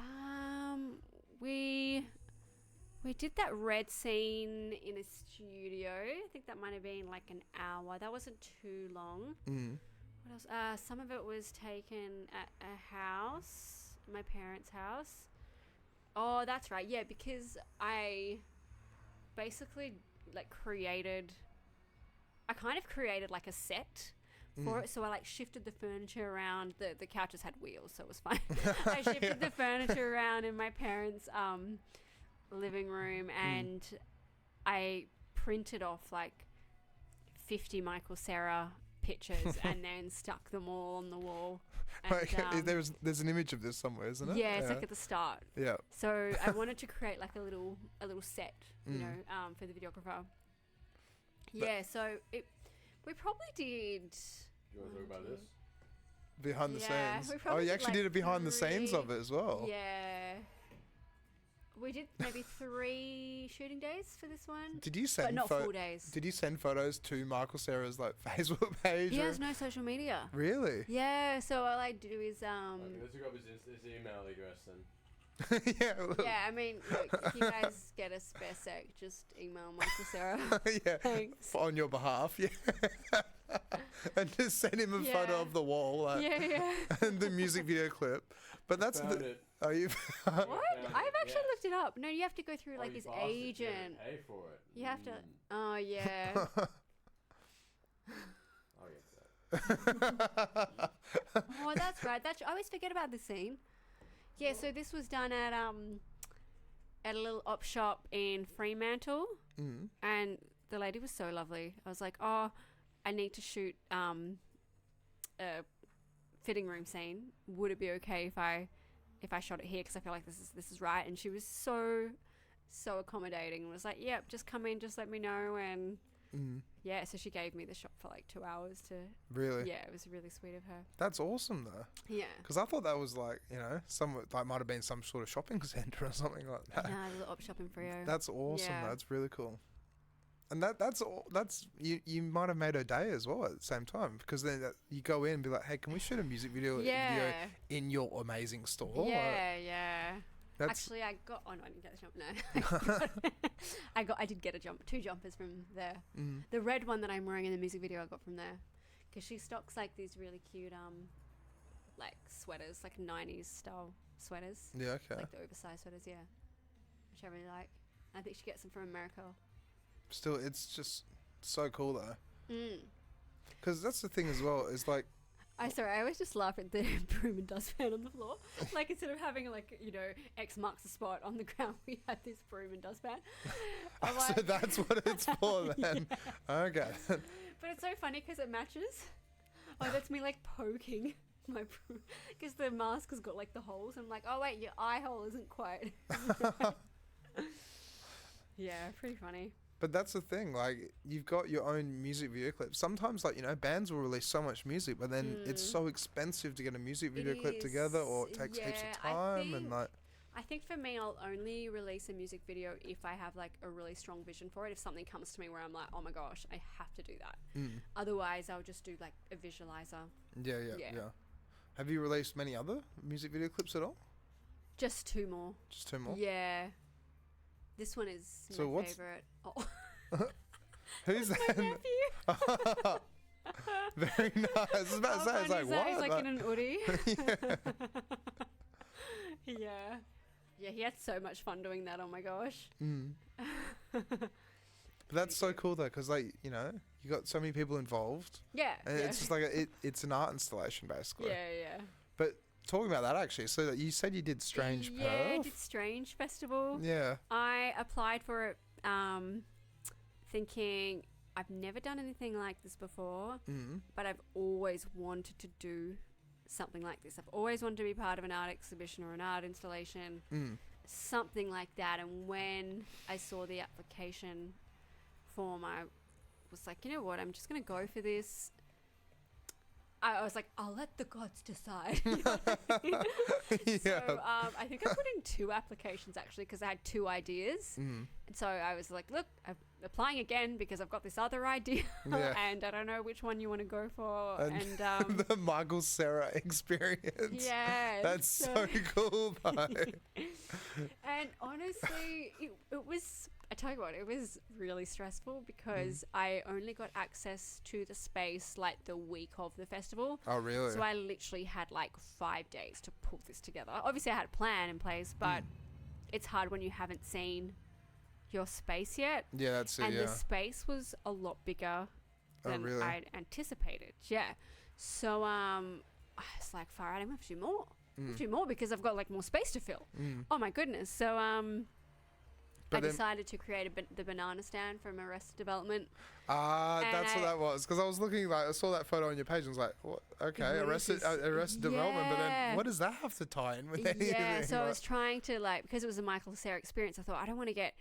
We did that red scene in a studio. I think that might have been like an hour. That wasn't too long. What else? Some of it was taken at a house, my parents' house. Oh, that's right. Yeah, because I basically I kind of created like a set for it. So I like shifted the furniture around. The couches had wheels, so it was fine. I shifted the furniture around in my parents' living room, and I printed off like 50 Michael Cera pictures and then stuck them all on the wall. And, there's an image of this somewhere, isn't it? Yeah, it's like at the start. Yeah. So I wanted to create like a little set, you know, for the videographer. Yeah, so we probably did. You want to talk about this? Behind the scenes. we Oh, probably you did, actually like, did it behind the scenes of it as well. Yeah. We did maybe 3 shooting days for this one. Did you send but not full days. Did you send photos to Michael Cera's like Facebook page? He has no social media. Really? Yeah, so all I do is Let's look up his email address then. yeah, I mean, look, if you guys get a spare sec, just email Michael Cera. Yeah. Thanks. On your behalf, yeah. And just send him a photo of the wall, like, and the music video clip. But that's Oh, you? What? I've actually looked it up. No, you have to go through like his agent. Pay for it. You have to. Oh yeah. Oh, that's right. I always forget about this scene. Yeah, so this was done at a little op shop in Fremantle, and the lady was so lovely. I was like, oh, I need to shoot a fitting room scene. Would it be okay if I shot it here, because I feel like this is right? And she was so accommodating and was like, yep, just come in, just let me know. And yeah, so she gave me the shot for like 2 hours to... Really? Yeah, it was really sweet of her. That's awesome though. Yeah. Because I thought that was like, you know, might have been some sort of shopping centre or something like that. Nah, a little op shop in Freo. That's awesome. Yeah. That's really cool. And that's you might have made her day as well at the same time, because then you go in and be like, hey, can we shoot a music video in your amazing store? Yeah. Actually, I got... Oh, no, I didn't get the jump. No. I did get 2 jumpers from there. The red one that I'm wearing in the music video I got from there. Because she stocks, like, these really cute, like, sweaters, like 90s style sweaters. Yeah, okay. Like the oversized sweaters, yeah. Which I really like. I think she gets them from America. Still, it's just so cool, though. Because that's the thing as well, is like... I always just laugh at the broom and dustpan on the floor. Like, instead of having, like, you know, X marks the spot on the ground, we had this broom and dustpan. So that's what it's for then. Yeah. Okay. But it's so funny because it matches. Oh, that's me, like, poking my broom. Because the mask has got, like, the holes. I'm like, oh, wait, your eye hole isn't quite... Yeah, pretty funny. But that's the thing, like, you've got your own music video clips. Sometimes, like, you know, bands will release so much music, but then it's so expensive to get a music video clip together, or it takes heaps of time, I think for me, I'll only release a music video if I have, like, a really strong vision for it. If something comes to me where I'm like, oh my gosh, I have to do that. Otherwise, I'll just do, like, a visualizer. Yeah. Have you released many other music video clips at all? Just 2 more. Just 2 more? Yeah. This one is my favourite. Oh. Who's that? My nephew. Very nice. I was about to say, it's like, what? He's like in an hoodie. Yeah. Yeah, he had so much fun doing that. Oh my gosh. But that's so cool though, because, like, you know, you got so many people involved. Yeah. And it's just like it's an art installation basically. Yeah. But talking about that actually, so that you said you did Strange Perth. Yeah, I did Strange Festival. Yeah. I applied for it thinking I've never done anything like this before, but I've always wanted to do something like this. I've always wanted to be part of an art exhibition or an art installation, something like that. And when I saw the application form, I was like, you know what, I'm just going to go for this. I was like, I'll let the gods decide. You know what I mean? So I think I put in 2 applications actually because I had 2 ideas. And so I was like, look, I'm applying again because I've got this other idea and I don't know which one you want to go for. And the Michael Cera Experience. Yeah. That's so cool though. And honestly, it was... I tell you what, it was really stressful because I only got access to the space like the week of the festival. Oh, really? So I literally had like 5 days to pull this together. Obviously, I had a plan in place, but it's hard when you haven't seen your space yet. Yeah, that's it. And the space was a lot bigger than I'd anticipated. Yeah. So I was like, far out, I'm going to have to do more. I'm going to do more because I've got like more space to fill. Oh my goodness. So I decided to create the banana stand from Arrested Development. That's what that was. Because I was looking, like, I saw that photo on your page and was like, what? Okay, Arrested Development, but then what does that have to tie in with anything? Yeah, so I was trying to, like, because it was a Michael Cera Experience, I thought, I don't want to get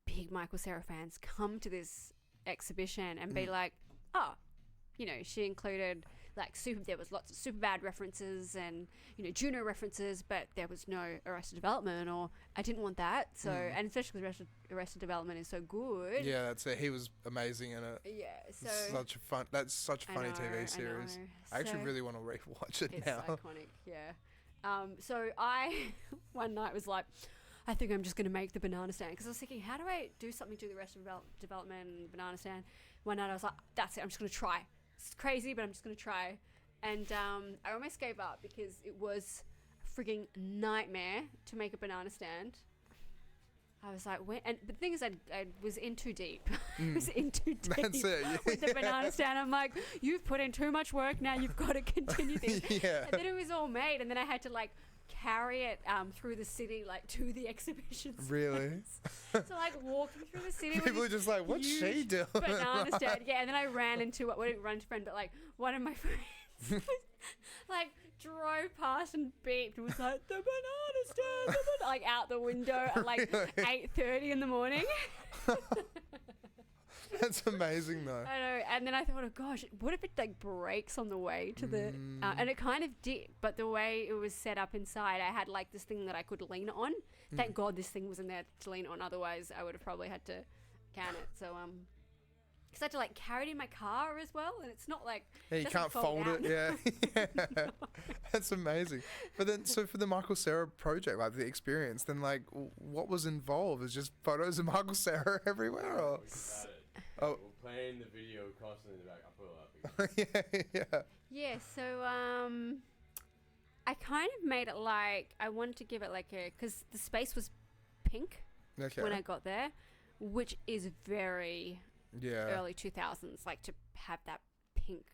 big Michael Cera fans come to this exhibition and be like, oh, you know, she included... there was lots of Superbad references and, you know, Juno references, but there was no Arrested Development, or I didn't want that. So, and especially because Arrested Development is so good. Yeah, that's it. He was amazing in it. Yeah, so that's such a funny TV series. I actually really want to rewatch it now. It's iconic, yeah. So I one night was like, I think I'm just going to make the banana stand because I was thinking, how do I do something to the Arrested Development and banana stand? One night I was like, that's it. I'm just going to try. It's crazy, but I'm just going to try. And I almost gave up because it was a frigging nightmare to make a banana stand. I was like, but the thing is, I was in too deep. I was in too deep. That's it. With the banana stand. I'm like, you've put in too much work. Now you've got to continue this. And then it was all made. And then I had to like carry it through the city, like to the exhibition space. Really? So like walking through the city. People are just like, what's she doing? Banana stand. Yeah, and then I ran into I didn't run into a friend, but like one of my friends like drove past and beeped and was like, the banana stand, like out the window at like 8:30 in the morning. That's amazing though. I know. And then I thought, oh gosh, what if it like breaks on the way to the and it kind of did, but the way it was set up inside, I had like this thing that I could lean on. Thank God this thing wasn't there to lean on, otherwise I would have probably had to can it. So because I had to like carry it in my car as well, and it's not like you can't fold it. Yeah. That's amazing. But then, so for the Michael Cera project, like the experience, then like what was involved? Is just photos of Michael Cera everywhere, or? We're playing the video constantly in the back. I'll put it up again. Yeah, so I kind of made it like, I wanted to give it like because the space was pink when I got there, which is very early 2000s, like to have that pink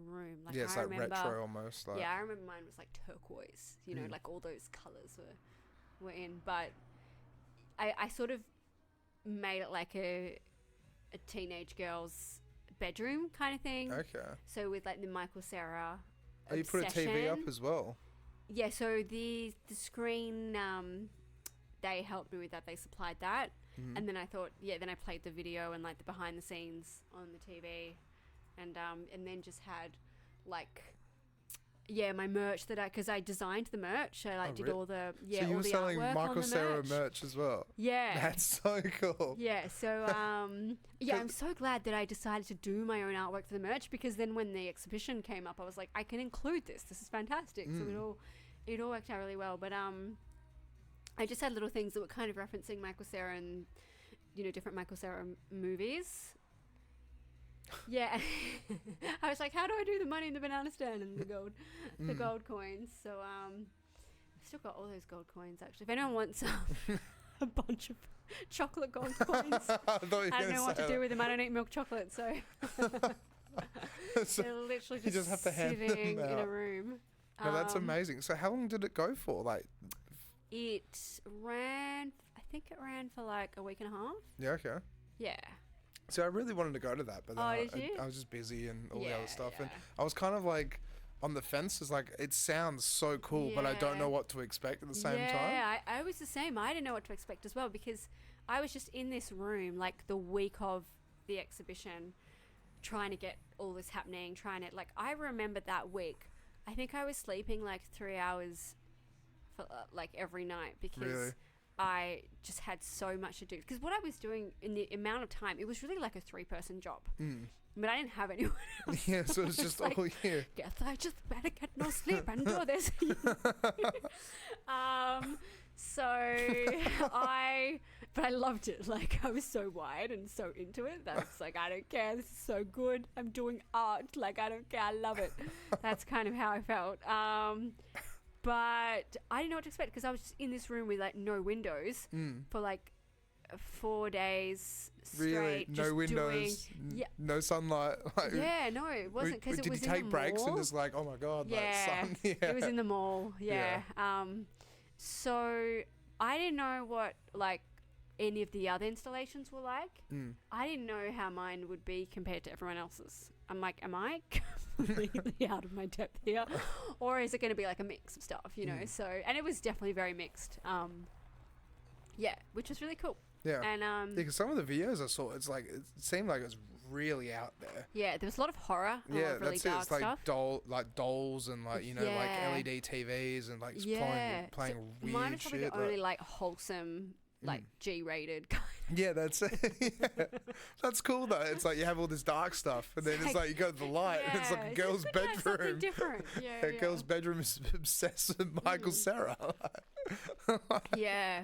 room. Like it's like retro almost. Like. Yeah, I remember mine was like turquoise, you know, like all those colours were in. But I sort of made it like a teenage girl's bedroom kind of thing. Okay. So with like the Michael Cera obsession. You put a TV up as well? Yeah, so the screen, they helped me with that. They supplied that. And then I thought, then I played the video and like the behind the scenes on the TV. And then just had like... my merch because I designed the merch. I did all the so you all were the selling artwork Michael on the Cera merch as well. Yeah, that's so cool. Yeah, so I'm so glad that I decided to do my own artwork for the merch, because then when the exhibition came up, I was like, I can include this. This is fantastic. So it all worked out really well. But I just had little things that were kind of referencing Michael Cera and different Michael Cera movies. Yeah. I was like, how do I do the money in the banana stand and the gold coins? So I've still got all those gold coins actually. If anyone wants a bunch of chocolate gold coins. I don't know what to do with them. I don't eat milk chocolate, so, So they're literally you just just have to hand them sitting in a out. room. No, that's amazing. So how long did it go for? Like, It ran. I think it ran for like a week and a half. yeah, okay. Yeah. So I really wanted to go to that, but then Oh, did you? I was just busy and all the Yeah, other stuff, and yeah. I was kind of like on the fence. It's like it sounds so cool, but I don't Yeah. know what to expect at the same time. Yeah, I was the same. I didn't know what to expect as well because I was just in this room like the week of the exhibition, trying to get all this happening, like I remember that week. I think I was sleeping like 3 hours for like every night because Really? I just had so much to do. Because what I was doing in the amount of time, it was really like a 3-person job. But I didn't have anyone else. Yeah, so it's just like, all here. Guess I just better get no sleep and do this. But I loved it. Like, I was so wide and so into it that it's like, I don't care. This is so good. I'm doing art. Like, I don't care. I love it. That's kind of how I felt. But I didn't know what to expect because I was just in this room with like no windows for like 4 days straight. Really? No just windows, yeah. no sunlight. Like, Yeah, no, it wasn't because it was Did in you take the breaks mall. and just like, oh my god, Yeah, like sun? Yeah. it was in the mall. Yeah. So I didn't know what like any of the other installations were like. I didn't know how mine would be compared to everyone else's. I'm like, am I completely out of my depth here, or is it going to be like a mix of stuff? You know. So, and it was definitely very mixed. Yeah, which was really cool. Yeah. And Because some of the videos I saw, it's like it seemed like it was really out there. yeah, there was a lot of horror. And a lot Yeah, of really that's it. dark It's like stuff. dolls and like Yeah. like LED TVs and like just playing So weird mine was probably shit. the only like wholesome, like G-rated kind. Yeah, that's it. Yeah. That's cool though. It's like you have all this dark stuff, and then it's like you go to the light, and it's like a it's girl's just good to have something bedroom. different. Yeah, A girl's bedroom is obsessed with Michael Cera. yeah.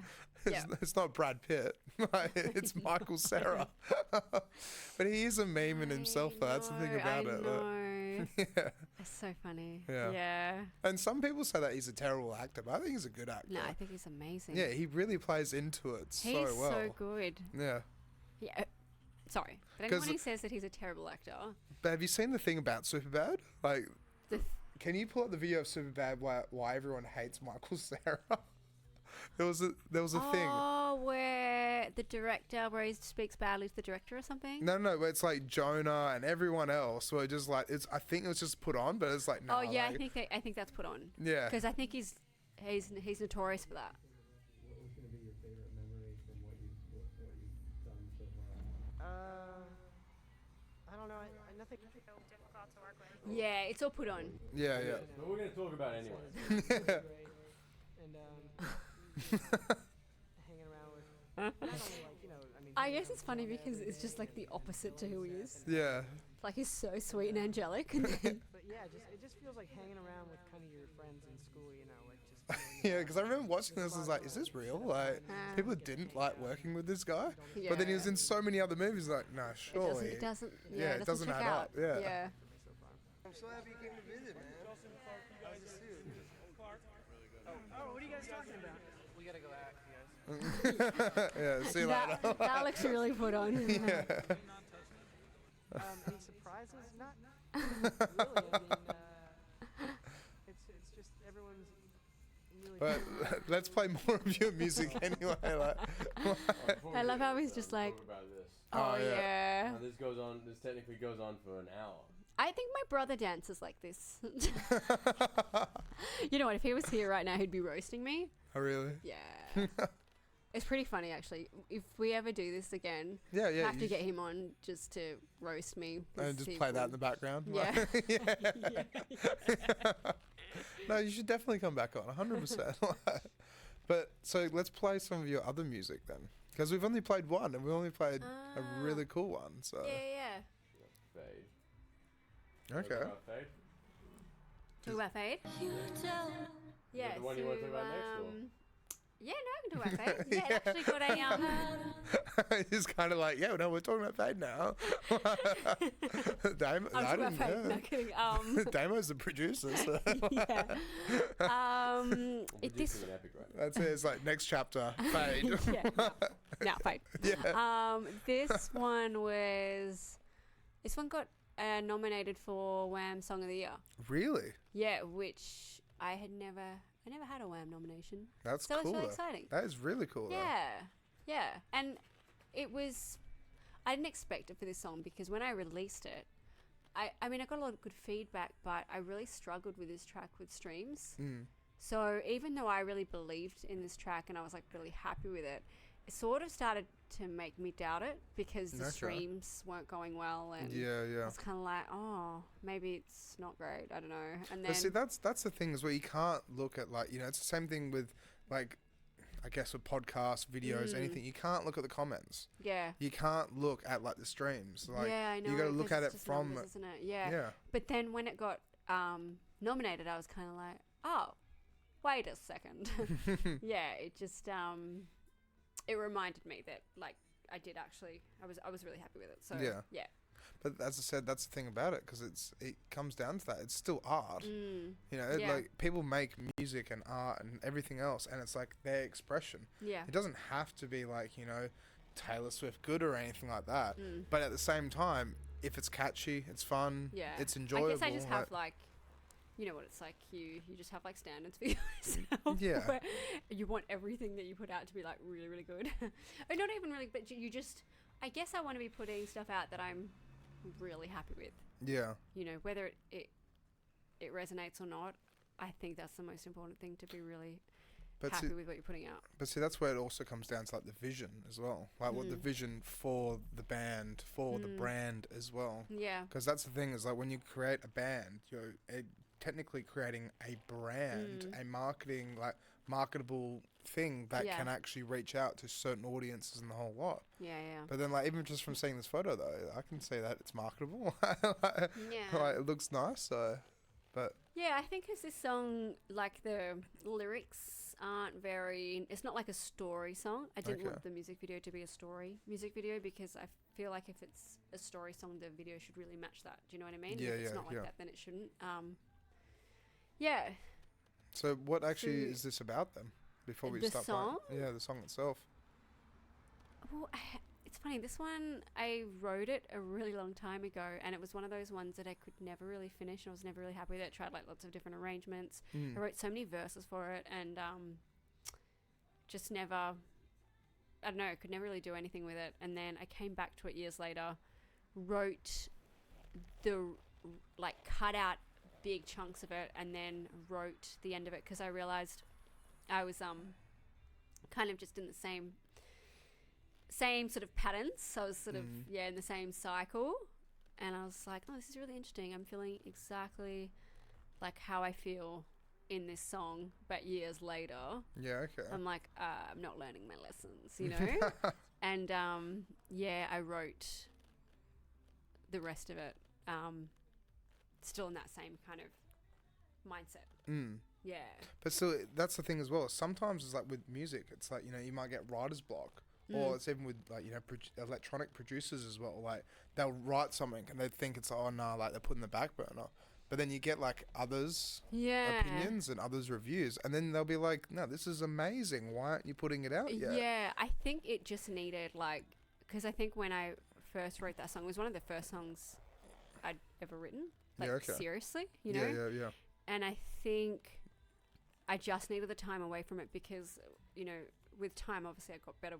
Yeah. It's not Brad Pitt. Like, it's Michael Cera. But he is a meme in himself, though. That's the thing about it. Like, yeah. It's so funny. Yeah. Yeah. And some people say that he's a terrible actor, but I think he's a good actor. No, I think he's amazing. Yeah, he really plays into it He's so well. so good. Yeah. Yeah. Sorry. But 'Cause- anyone who says that he's a terrible actor. But have you seen the thing about Superbad? Like, can you pull up the video of Superbad why everyone hates Michael Cera? There was a thing. Oh, where the director, where he speaks badly to the director or something? No, where it's like Jonah and everyone else were just like I think it was just put on, but it's like no. Oh yeah, like, I think that's put on. Yeah. Because I think he's notorious for that. What was going to be your favorite memory from what you've done so far? I don't know. Nothing difficult to work with. Yeah, it's all put on. Yeah. But we're going to talk about it anyway. Great. And hanging around with not only like I mean. I guess it's funny because it's just like the opposite to who he is. Yeah. Like he's so sweet and angelic, and then But yeah, it just feels like hanging around with kind of your friends in school, like just. Yeah, because I remember watching this, I was like, is this real? Like, people didn't like working with this guy? But then he was in so many other movies, like, no, surely. it doesn't. Yeah, it doesn't check add out. up, yeah. Yeah. I'm so happy you came to visit, man. How's the suit? Oh, what are you guys talking about? We gotta go out, guys. Yeah, see you later. That looks really put on. Any surprises? Not really. I mean, it's just everyone's really. But let's play more of your music anyway. Like, I love how he's just like, Talk about this. oh yeah. yeah. This goes on. This technically goes on for an hour. I think my brother dances like this. You know what? If he was here right now, he'd be roasting me. oh, really? Yeah. It's pretty funny, actually. If we ever do this again, Yeah, yeah. have to you get him on just to roast me. and just play that in the background. Yeah. No, you should definitely come back on, 100%. But so let's play some of your other music then, because we've only played one, and we only played a really cool one. So Yeah. Fade. okay. Talk about Fade? Talk about Fade? Yeah. the one you wanna talk about next, or? Yeah, no, I can talk about Fade. Yeah, it actually got a He's kind of like, yeah, no, we're talking about Fade now. Damo, I'm I talking about didn't Fade. No know. kidding. Damo's the producer. So. Yeah. We're This producing an epic right That's it. It's like next chapter, fade. Yeah, now fade. Yeah. This one got nominated for WAM Song of the Year. Really? Yeah, which I never had a WAM nomination. That's so cool. it's really though. exciting. That is really cool. Yeah, and I didn't expect it for this song because when I released it, I mean I got a lot of good feedback, but I really struggled with this track with streams. So even though I really believed in this track and I was like really happy with it, it sort of started to make me doubt it because the streams weren't going well, and Yeah. it's kind of like, oh, maybe it's not great. I don't know. And then But see, that's the thing as well. You can't look at like, you know, it's the same thing with like, I guess with podcasts, videos, anything. You can't look at the comments. Yeah. You can't look at like the streams. Like, yeah, I know. you got to look at it just from. numbers, isn't it? Yeah. Yeah. But then when it got nominated, I was kind of like, oh, wait a second. Yeah, it just it reminded me that like I was really happy with it. So yeah. But as I said, that's the thing about it, because it comes down to that. It's still art. You know, like people make music and art and everything else, and it's like their expression. Yeah. It doesn't have to be like, you know, Taylor Swift good or anything like that. But at the same time, if it's catchy, it's fun, it's enjoyable. I guess I just have like, you know what it's like, you just have like standards for yourself. Yeah. Where you want everything that you put out to be like really, really good. Or not even really, but you just, I guess I want to be putting stuff out that I'm really happy with. Yeah. You know, whether it resonates or not, I think that's the most important thing, to be really happy with what you're putting out. But see, that's where it also comes down to like the vision as well. Like what the vision for the band, for the brand as well. Yeah. Because that's the thing, is like when you create a band, you're technically creating a brand, a marketable thing that can actually reach out to certain audiences and the whole lot. Yeah. But then like even just from seeing this photo though, I can say that it's marketable. Yeah. Like it looks nice, so but yeah, I think because this song, like the lyrics aren't very, it's not like a story song. I didn't want the music video to be a story music video, because I feel like if it's a story song, the video should really match that. Do you know what I mean? Yeah, if it's not like that, then it shouldn't. Yeah. So what actually is this about then? Before we the start song? Yeah, the song itself. Well, it's funny. This one, I wrote it a really long time ago, and it was one of those ones that I could never really finish. I was never really happy with it. Tried like lots of different arrangements. I wrote so many verses for it, and just never, I don't know, could never really do anything with it. And then I came back to it years later, wrote cut out big chunks of it, and then wrote the end of it, because I realized I was kind of just in the same sort of patterns. So I was sort of in the same cycle, and I was like, oh, this is really interesting. I'm feeling exactly like how I feel in this song, but years later. Yeah, okay. I'm like, I'm not learning my lessons, you know. And I wrote the rest of it still in that same kind of mindset. Yeah. But still, that's the thing as well. Sometimes it's like with music, it's like, you know, you might get writer's block. Or it's even with like, you know, electronic producers as well. Like they'll write something and they think it's like, oh no, like they're putting the back burner. But then you get like others' opinions and others' reviews, and then they'll be like, no, this is amazing. Why aren't you putting it out yet? Yeah, I think it just needed like, because I think when I first wrote that song, it was one of the first songs I'd ever written. Like seriously, you know? Yeah. And I think I just needed the time away from it, because, you know, with time, obviously I got better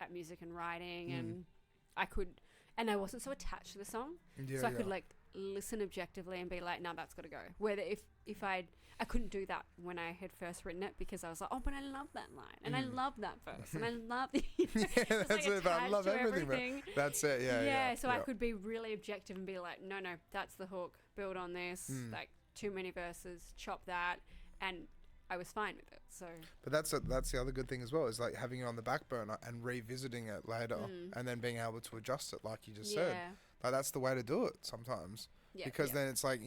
at music and writing, and I wasn't so attached to the song, so I could like listen objectively and be like, no, that's got to go. Whether if I couldn't do that when I had first written it, because I was like, oh, but I love that line, and I love that verse, and I love that's it. I love everything. That's it. Yeah. So I could be really objective and be like, no, that's the hook. Build on this. Like too many verses. Chop that, and I was fine with it. So, but that's the other good thing as well, is like having it on the back burner and revisiting it later, and then being able to adjust it, like you just said. Like that's the way to do it sometimes. Because then it's like,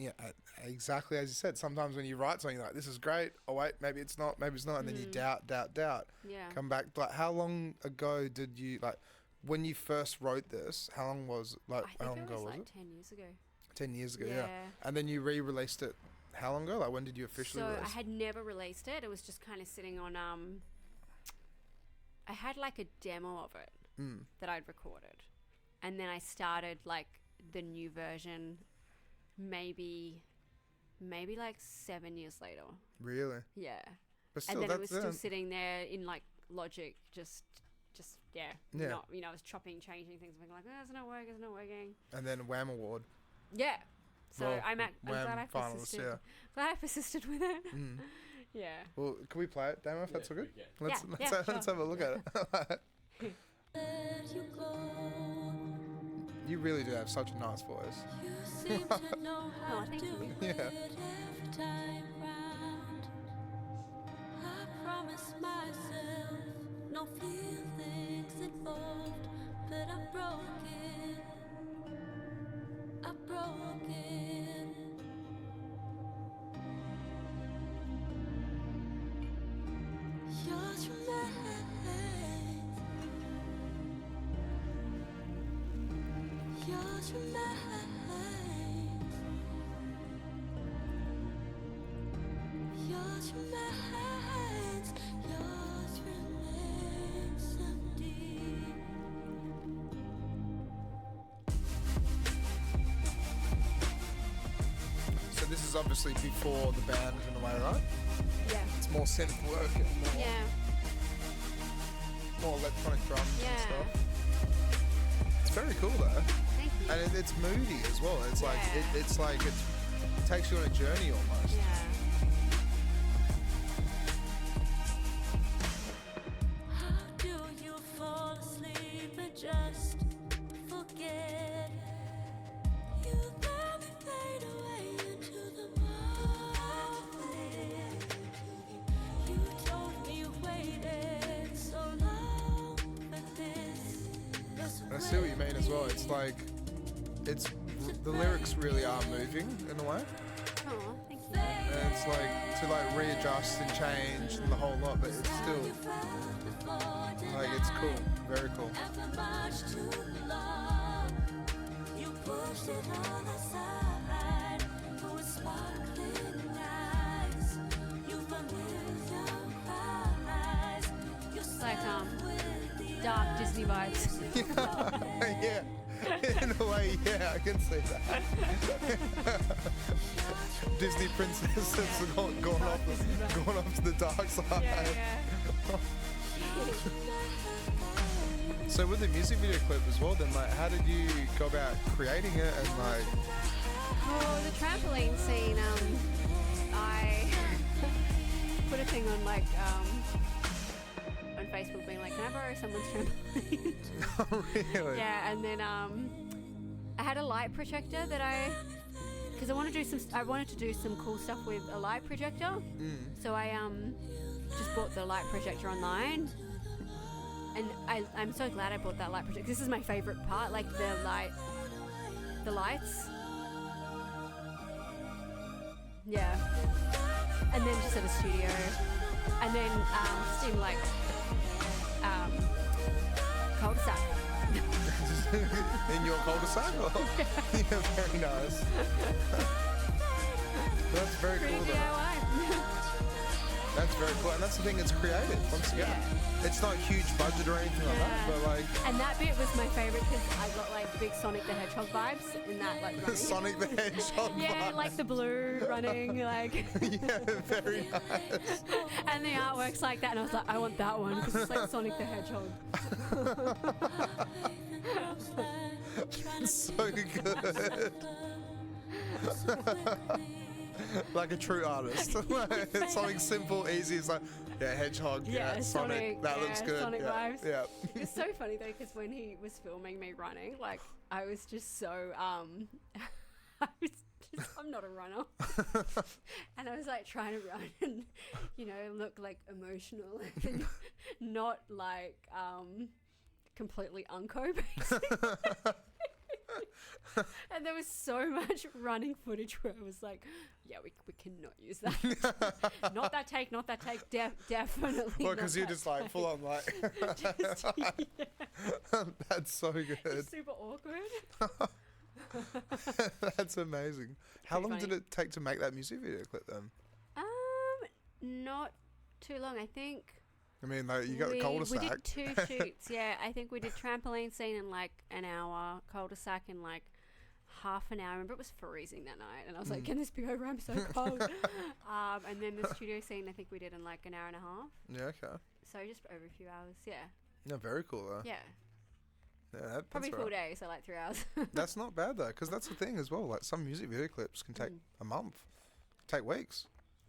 exactly as you said, sometimes when you write something, you're like, this is great. Oh wait, maybe it's not, and then you doubt. Yeah. Come back. Like, how long ago did you, like, when you first wrote this? How long was, like, how long ago was it? 10 years ago. 10 years ago, yeah. And then you re-released it. how long ago? Like, when did you officially So release? I had never released it. It was just kind of sitting on. I had like a demo of it that I'd recorded, and then I started like the new version, maybe like 7 years later. Really? Yeah. But still, And then it that's was still sitting there in like Logic, just Yeah. not, I was chopping, changing things, being like, oh, it's not working. And then WAM award. Yeah. So Well, I'm glad I finalists, persisted. yeah. Glad I persisted with it. Yeah. Well, can we play it, Damo, if that's all good? Yeah. Let's Yeah, let's have a look at it. You really do have such a nice voice. Oh, thank you. Yeah. No feelings involved, but I'm broken. Yours remains. Yours remains. Yours remains. Yours remains empty. So this is obviously before the band in a way, right? Yeah. It's more synth work and Yeah. more electronic drums and Yeah. stuff. It's very cool though. Thank you. And it's moody as well. It's like Yeah. it takes you on a journey almost. Yeah. How do you fall asleep and just forget? You let me fade away into the morning. You told me you waited so long for this. And I see what you mean as well. It's like the lyrics really are moving in a way. Oh, thank you. And it's like to like readjust and change and the whole lot, but it's still like it's cool, very cool. After much too long, you pushed it all aside. With sparkling eyes, you familiar eyes. You Like, with the dark Disney vibes. Yeah, in a way, yeah, I can see that. Disney princess has gone off to the dark side. Yeah. So with the music video clip as well, then like, how did you go about creating it and like? Oh, the trampoline scene. I put a thing on on Facebook, being like, "Can I borrow someone's trampoline?" Oh, really? Yeah, and then I had a light projector that because I wanted to do some cool stuff with a light projector. So I just bought the light projector online, and I'm so glad I bought that light projector. This is my favorite part, like the lights. Yeah, and then just at a studio, and then just in like cul-de-sac. In your cul-de-sac? Or? Yeah, very nice. That's very Pretty cool though. DIY. That's very cool, and that's the thing. It's creative. Once again, it's not huge budget or anything like that, but like And that bit was my favorite because I got like big Sonic the Hedgehog vibes in that like running. Sonic the Hedgehog. Yeah, vibe. like the blue running, like. Yeah, very nice. And the artwork's like that, and I was like, I want that one because it's like Sonic the Hedgehog. It's so good. Like a true artist. It's something simple, easy. It's like, yeah, Hedgehog, yeah, Sonic, that looks good. Sonic yeah, vibes. yeah. It's so funny though because when he was filming me running, like I was just so I'm not a runner, and I was like trying to run and look like emotional and not like completely unco basically. And there was so much running footage where I was like, yeah, we cannot use that. Not that take, definitely. Well, because you're just like full on like. Just, yeah. That's so good. Just super awkward. That's amazing. How Pretty long did funny. it take to make that music video clip then? Not too long. I think I mean, like, you got the we cul-de-sac. did 2 shoots. Yeah, I think we did trampoline scene in like an hour, cul-de-sac in like half an hour. I remember it was freezing that night, and I was like, "Can this be over? I'm so cold." And then the studio scene, I think we did in like an hour and a half. Yeah, okay. So just over a few hours. Yeah. Yeah, very cool though. Yeah. Yeah, Probably that's full right. day, so like 3 hours. That's not bad though, because that's the thing as well. Like some music video clips can take a month, take weeks,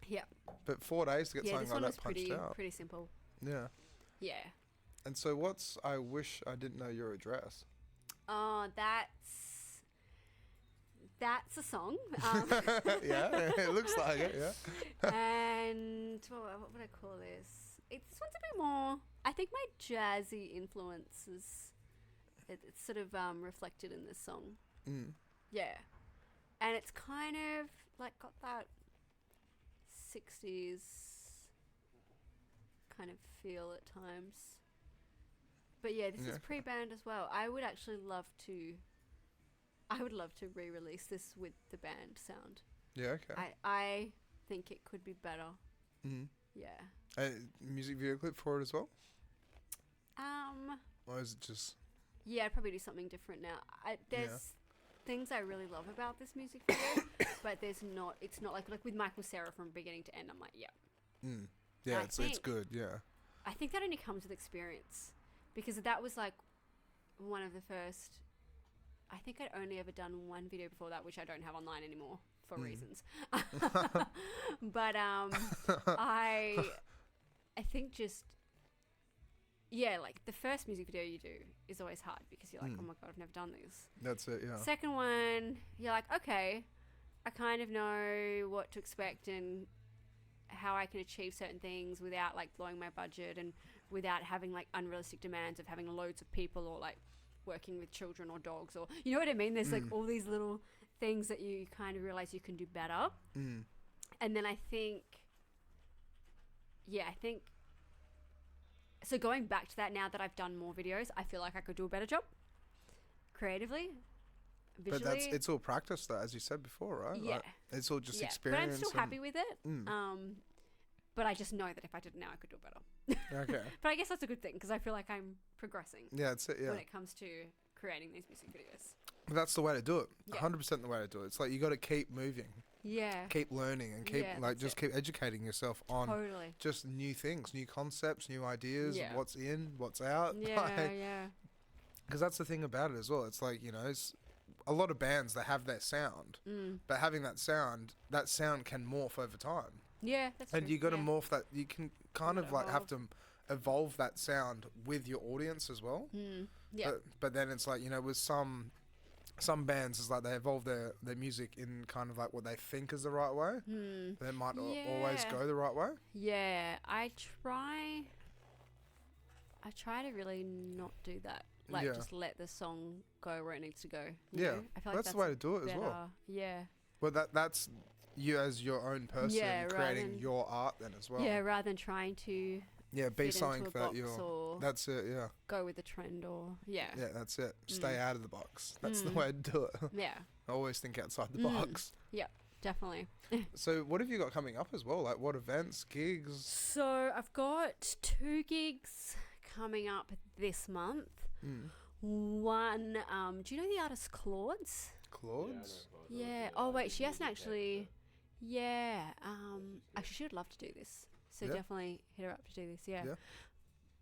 Yeah. but 4 days to get Yeah. This something one like was that punched out. pretty simple. Yeah. Yeah. And so what's I wish I didn't know your address? Oh, that's a song. Yeah, it looks like it. Yeah. And what would I call this? This one's a bit more. I think my jazzy influences. It's sort of reflected in this song. Mm. Yeah, and it's kind of like got that 60s kind of feel at times. But yeah, this is pre-band as well. I would love to re-release this with the band sound. Yeah. Okay. I think it could be better. Mm. Yeah. Music video clip for it as well, Um. or is it just? Yeah, I'd probably do something different now. There's things I really love about this music video, but it's not like with Michael Cera from beginning to end. I'm like, yeah. Mm. Yeah, I it's think- good. Yeah. I think that only comes with experience, because that was like one of the first. I think I'd only ever done one video before that, which I don't have online anymore for reasons. But I think just. Yeah, like the first music video you do is always hard because you're like, oh my God, I've never done this. That's it. Yeah. Second one, you're like, okay, I kind of know what to expect and how I can achieve certain things without like blowing my budget and without having like unrealistic demands of having loads of people or like working with children or dogs, or you know what I mean? There's like all these little things that you kind of realize you can do better. And then I think so going back to that, now that I've done more videos, I feel like I could do a better job creatively, visually. But it's all practice though, as you said before, right? Yeah. Like, it's all just But experience. I'm still happy with it. But I just know that if I did it now, I could do it better. Okay. But I guess that's a good thing, because I feel like I'm progressing Yeah, that's it. Yeah. when it comes to creating these music videos. But that's the way to do it. Yeah. 100% the way to do it. It's like you got to keep moving, Yeah. keep learning, and keep Yeah, like that's just keep educating yourself on Totally. just new things, new concepts, new ideas, Yeah. what's in, what's out. Yeah, yeah. Because that's the thing about it as well. It's like, you know, it's a lot of bands that have their sound, but having that sound can morph over time. Yeah, that's And true. you got to yeah. morph that. You can kind Gotta of like have to evolve that sound with your audience as well. Yeah. But then it's like, you know, with some bands, it's like they evolve their music in kind of like what they think is the right way. They might not always Yeah. go the right way. Yeah, I try to really not do that. Like, Yeah. just let the song go where it needs to go. you Yeah, know? I feel like that's the way to do it as well. better. Yeah. Well, that's you as your own person Yeah, rather creating than- your art then as well. Yeah, rather than trying to Yeah, be fit something into a that box you're. or That's it. Yeah. go with the trend or yeah. Yeah, that's it. Stay out of the box. That's the way to do it. Yeah. Always think outside the box. Yeah, definitely. So, what have you got coming up as well? Like, what events, gigs? So I've got 2 gigs coming up this month. One, do you know the artist Claude's? Claude's? Yeah. Oh wait, she hasn't actually. Yeah. Actually, she would love to do this. So Yeah. definitely hit her up to do this. Yeah. Yeah.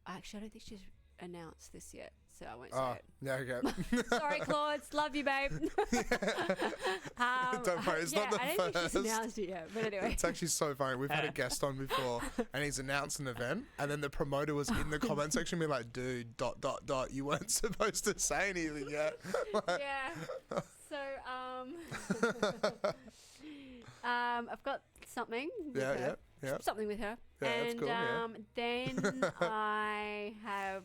Actually, I don't think she's announced this yet, so I won't Oh, say yeah, okay. it. Sorry, Claude. Love you, babe. Don't worry, it's not the I don't think she's first. announced it yet, but anyway. It's actually so funny. We've had a guest on before, and he's announced an event, and then the promoter was in the comment section being like, dude, ... you weren't supposed to say anything yet. Yeah. So I've got something. With her. Yeah. Something with her. Yeah, that's And cool, yeah. then I have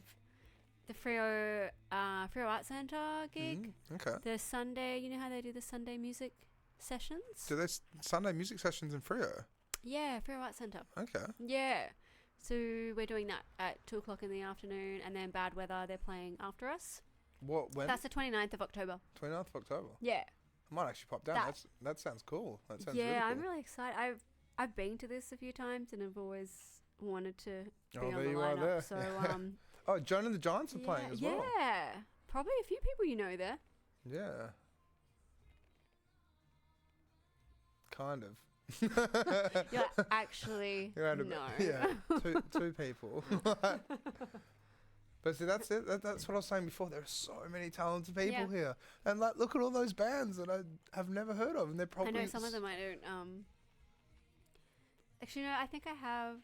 the Freo Art Centre gig. Okay. The Sunday, you know how they do the Sunday music sessions? Do they Sunday music sessions in Freo? Yeah, Freo Art Centre. Okay. Yeah. So we're doing that at 2:00 in the afternoon, and then Bad Weather, they're playing after us. What, when? That's the 29th of October. 29th of October. Yeah. I might actually pop down. That sounds cool. That sounds really cool. I'm really excited. I've been to this a few times and I've always wanted to be on there the you are there. lineup. So Oh, John and the Giants are playing as well. Yeah. Probably a few people you know there. Yeah. Kind of. You're like, actually, You're no. Yeah, two people. But see, that's it. That's what I was saying before. There are so many talented people here, and like, look at all those bands that I have never heard of, and they're probably. I know some of them I don't. Actually, no. I think I have.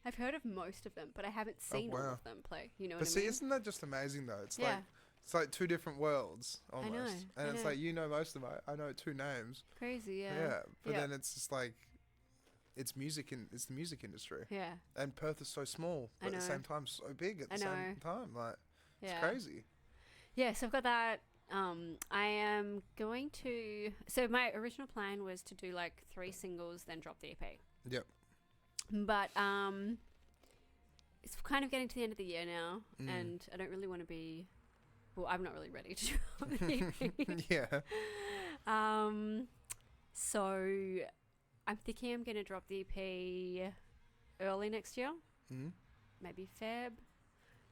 I've heard of most of them, but I haven't seen all of them play. You know what I mean? But see, isn't that just amazing though? It's like two different worlds almost. I know. And it's like, you know most of them. I know two names. Crazy, yeah. Yeah, but then it's just like, it's the music industry. Yeah. And Perth is so small, but at the same time so big at the same time. Like, it's crazy. Yeah, so I've got that. I am going to... So my original plan was to do like 3 singles, then drop the EP. Yep. But it's kind of getting to the end of the year now, and I don't really want to be... Well, I'm not really ready to drop the EP. Yeah. So I'm thinking I'm going to drop the EP early next year. Maybe Feb,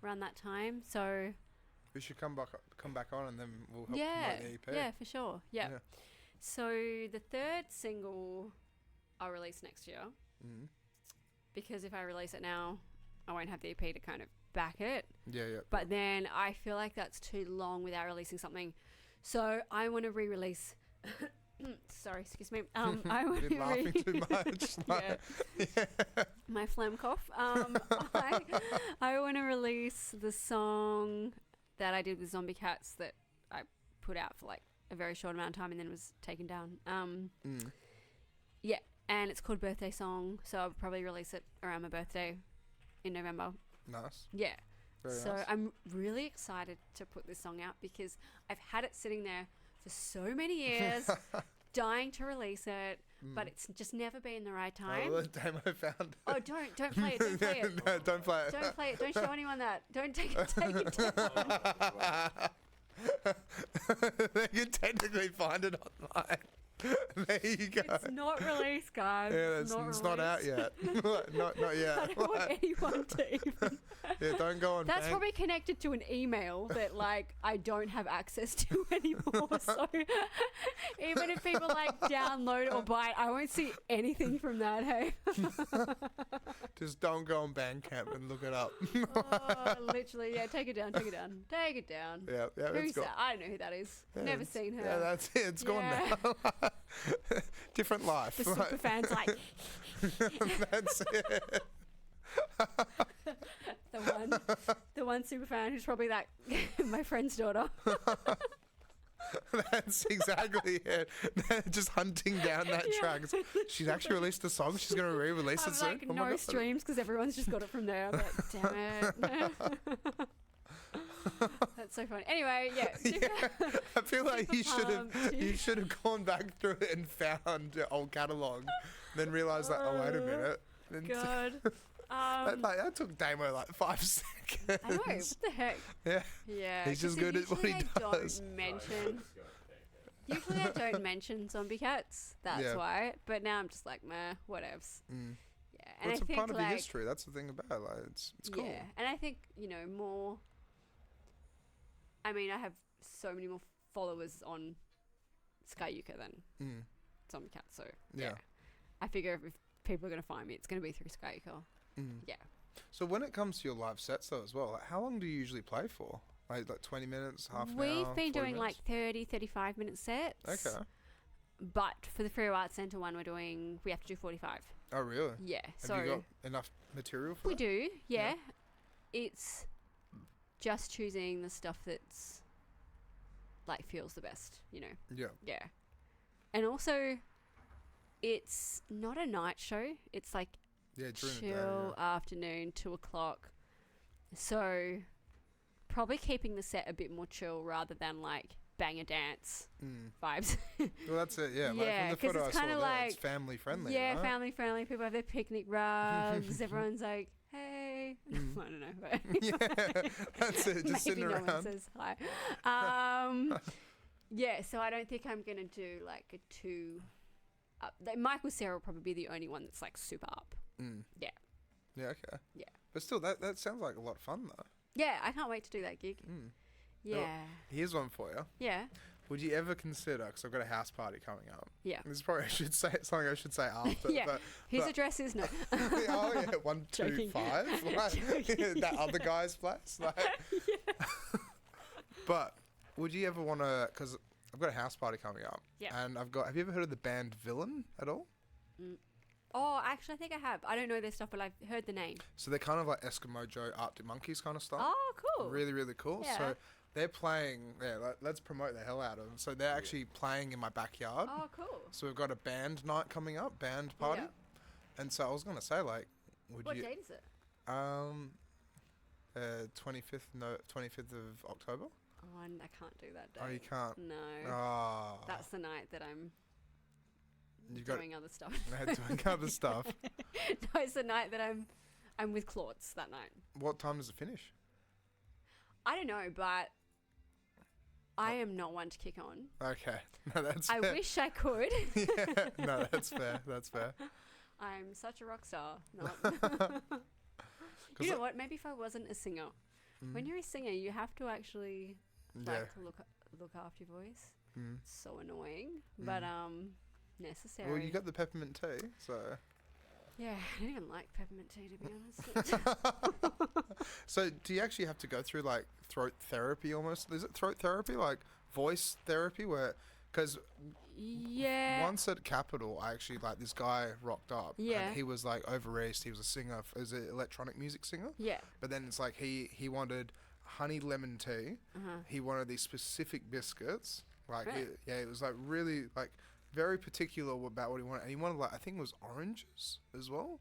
around that time. So... We should come back on and then we'll help promote the EP. Yeah, for sure. Yeah. So the 3rd single I'll release next year. Because if I release it now, I won't have the EP to kind of back it. Yeah. But then I feel like that's too long without releasing something. So I want to re-release... Sorry, excuse me. I want to laughing too much. My phlegm cough. I want to release the song that I did with Zombie Cats that I put out for like a very short amount of time and then was taken down. Yeah, and it's called Birthday Song, so I'll probably release it around my birthday in November. Nice. Yeah. Very so nice. I'm really excited to put this song out because I've had it sitting there for so many years, dying to release it, but it's just never been the right time. Oh, the demo found. Oh, don't play it. Don't play it. No, don't play it. Don't play it. Don't show anyone that. Don't take it down. They can technically find it online. There you go. It's not released, guys. Yeah, it's not out yet. not yet. I don't want anyone to even... Yeah, don't go on. That's probably connected to an email that like I don't have access to anymore. So even if people like download or buy it, I won't see anything from that. Hey. Just don't go on Bandcamp and look it up. Oh, literally, yeah. Take it down. Take it down. Take it down. Yeah. Who's it's gone. that? I don't know who that is. Yeah, Never seen her. Yeah, that's it. It's gone now. Different life. The super fans like. That's it. the one super fan who's probably like my friend's daughter. That's exactly it. Just hunting down that track. She's actually released a song. She's going to re-release it soon. Like no streams because everyone's just got it from there. I'm like, damn it. That's so funny. Anyway, yeah. I feel like you should have gone back through it and found the old catalogue, then realised that wait a minute. Then God. That took Damo like 5 seconds. I know. What the heck? Yeah. Yeah. He's just good at what he does. Usually I don't mention Zombie Cats. That's why. But now I'm just like, meh, whatevs. Yeah. And Well, it's I a think part of like, your history. That's the thing about it. Like, it's cool. Yeah. And I think, more... I mean, I have so many more followers on Skyuka than Zombie Cats. So, yeah. I figure if people are going to find me, it's going to be through Skyuka. Yeah. So when it comes to your live sets though as well, like, how long do you usually play for? Like 20 minutes, half an hour? We've been doing minutes? like 30, 35 minute sets. Okay. But for the Free Arts Centre one we have to do 45. Oh really? Yeah. Have you got enough material for we that? do, yeah. It's just choosing the stuff that's like feels the best, Yeah. Yeah. And also it's not a night show. It's like during chill the day, afternoon, 2:00. So probably keeping the set a bit more chill rather than like banger dance vibes. Well, that's it. Yeah. Yeah, like from the photo I it's saw kind of there, like it's family friendly. Yeah, right? family friendly. People have their picnic rugs. Everyone's like, hey, hi. I don't know. But Yeah, that's it. Just sitting maybe no around. one says hi. Yeah, so I don't think I'm going to do like a 2 up. Michael Cera will probably be the only one that's like super up. Yeah. Yeah, okay. Yeah. But still, that sounds like a lot of fun, though. Yeah, I can't wait to do that gig. Yeah. Here's one for you. Yeah. Would you ever consider, because I've got a house party coming up. Yeah. This is probably something I should say after. Yeah. But, His address is no. oh, yeah, 125. Like, Joking. that other guy's place. Like. But would you ever want to, because I've got a house party coming up. Yeah. And have you ever heard of the band Villain at all? Oh, actually, I think I have. I don't know their stuff, but I've heard the name. So they're kind of like Eskimo Joe, Arctic Monkeys kind of stuff. Oh, cool. Really, really cool. Yeah. So they're playing, let's promote the hell out of them. So they're actually playing in my backyard. Oh, cool. So we've got a band night coming up, band party. Yeah. And so I was going to say, like, would What you... date is it? 25th of October. Oh, I can't do that day. Oh, you can't? No. Ah. That's the night that I'm You've got doing other stuff. doing other stuff. No, it's the night that I'm with Claudes that night. What time does it finish? I don't know, but I am not one to kick on. Okay. No, that's I fair. wish I could. Yeah. No, that's fair. That's fair. I'm such a rock star. No. 'Cause You know what? Maybe if I wasn't a singer. When you're a singer, you have to actually like look after your voice. It's so annoying, but necessary. Well, you got the peppermint tea, so... Yeah, I don't even like peppermint tea, to be honest. So, do you actually have to go through, like, throat therapy almost? Is it throat therapy? Like, voice therapy? Where... Because Yeah. once at Capitol, I actually, like, this guy rocked up. Yeah. And he was, like, over east. He was a singer. He was an electronic music singer. Yeah. But then it's like he wanted honey lemon tea. He wanted these specific biscuits. Like, Right. it was, like, really, like... very particular about what he wanted, and he wanted, like, I think it was oranges as well.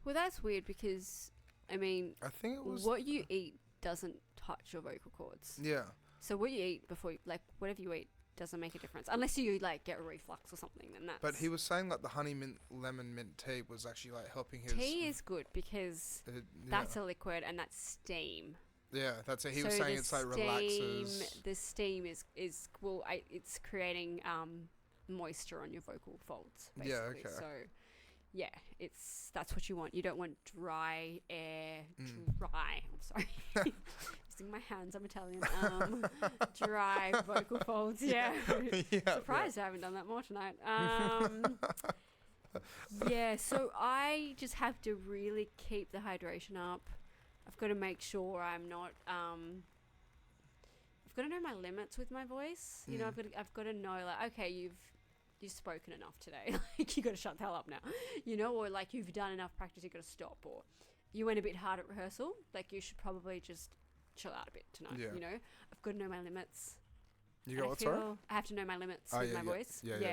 Well, that's weird because, I mean, I think it was what you eat doesn't touch your vocal cords. yeah. So what you eat before, like, whatever you eat doesn't make a difference. Unless you, like, get a reflux or something, then that's... But he was saying, like, the honey lemon mint tea was actually, like, helping his... Tea is good because that's a liquid and that's steam. Yeah, that's it. He So was saying the it's, like, steam- relaxes... The steam is it's creating... moisture on your vocal folds, basically. Yeah, okay. So, yeah, that's what you want. You don't want dry air, dry. I'm sorry. Using my hands, I'm Italian. Dry vocal folds, yeah. Surprised I haven't done that more tonight. Yeah, so I just have to really keep the hydration up. I've got to make sure I'm not... I've got to know my limits with my voice. You know, I've got to know, like, okay, you've spoken enough today. Like, you got to shut the hell up now. You know, or like you've done enough practice, you got to stop. Or you went a bit hard at rehearsal. Like, you should probably just chill out a bit tonight. Yeah. You know, I've got to know my limits. You And got what, sorry? I have to know my limits Oh, with yeah, my voice. Yeah. And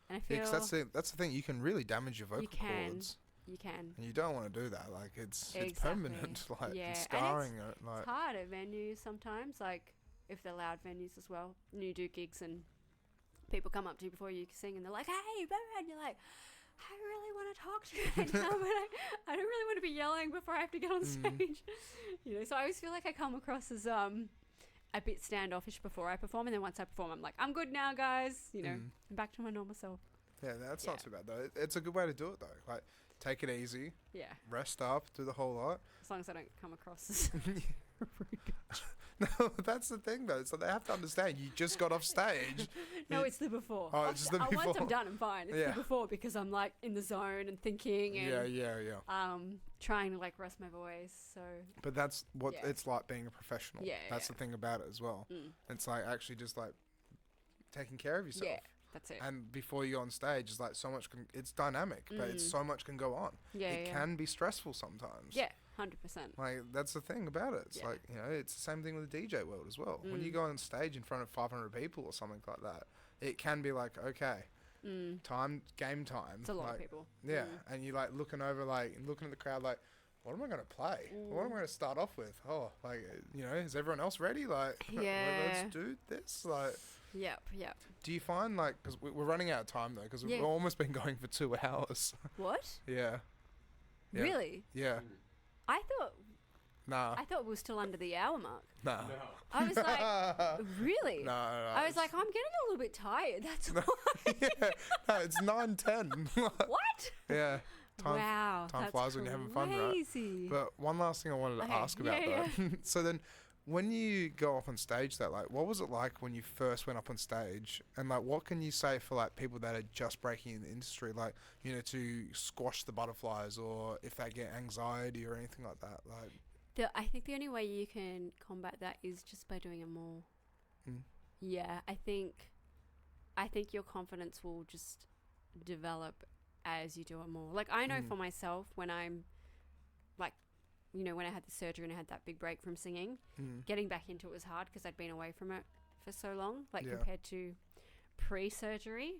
I Yeah, feel 'cause that's the thing. You can really damage your vocal You can. cords. you can. And you don't want to do that. Like, it's Exactly. permanent. Like, Yeah, and it's it's- scarring it. Like, It's hard at venues sometimes, like if they're loud venues as well. And you do gigs and people come up to you before you sing and they're like, hey, blah, blah, and you're like, I really want to talk to you right now, but I don't really want to be yelling before I have to get on stage. You know, so I always feel like I come across as a bit standoffish before I perform, and then once I perform, I'm like, I'm good now, guys. You know, I'm back to my normal self. yeah, that's not too bad, though. It's a good way to do it, though. Like, take it easy, Yeah, rest up, do the whole lot. as long as I don't come across as rude. No, that's the thing, though. So they have to understand you just got off stage. No, it's the before. Oh, it's just the Once before. I'm done, I'm fine. It's Yeah. the before because I'm like in the zone and thinking and Yeah. trying to like rest my voice. So But that's what Yeah. it's like being a professional. Yeah, That's yeah. the thing about it as well. It's like actually just like taking care of yourself. yeah, that's it. And before you go on stage, it's like so much. It's dynamic, but it's so much can go on. Yeah, it yeah. can be stressful sometimes. Yeah, 100%. Like, that's the thing about it. It's Yeah. like, you know, it's the same thing with the DJ world as well. When you go on stage in front of 500 people or something like that, it can be like, okay, game time. It's a lot like, of people. Yeah, and you like looking at the crowd like, what am I going to play? What am I going to start off with? Oh, like, you know, is everyone else ready? Like, Yeah. let's do this. Like, Yep. do you find like, because we're running out of time though, because Yeah. we've almost been going for 2 hours. What? Yeah. Yeah. Really? Yeah. I thought Nah. I thought we were still under the hour mark. Nah. No. I was like, really? No, I was like, I'm getting a little bit tired. That's why. yeah, no, it's 9:10. What? Yeah. Wow. Time that's flies when you're having fun, right? crazy. But one last thing I wanted to Okay, ask about yeah, that. So then, when you go up on stage, that like, what was it like when you first went up on stage? And like, what can you say for like people that are just breaking in the industry, like, you know, to squash the butterflies, or if they get anxiety or anything like that, like. I think the only way you can combat that is just by doing it more. Mm. Yeah, I think your confidence will just develop as you do it more. Like, I know for myself, when I'm like, you know, when I had the surgery and I had that big break from singing, getting back into it was hard because I'd been away from it for so long, like compared to pre-surgery.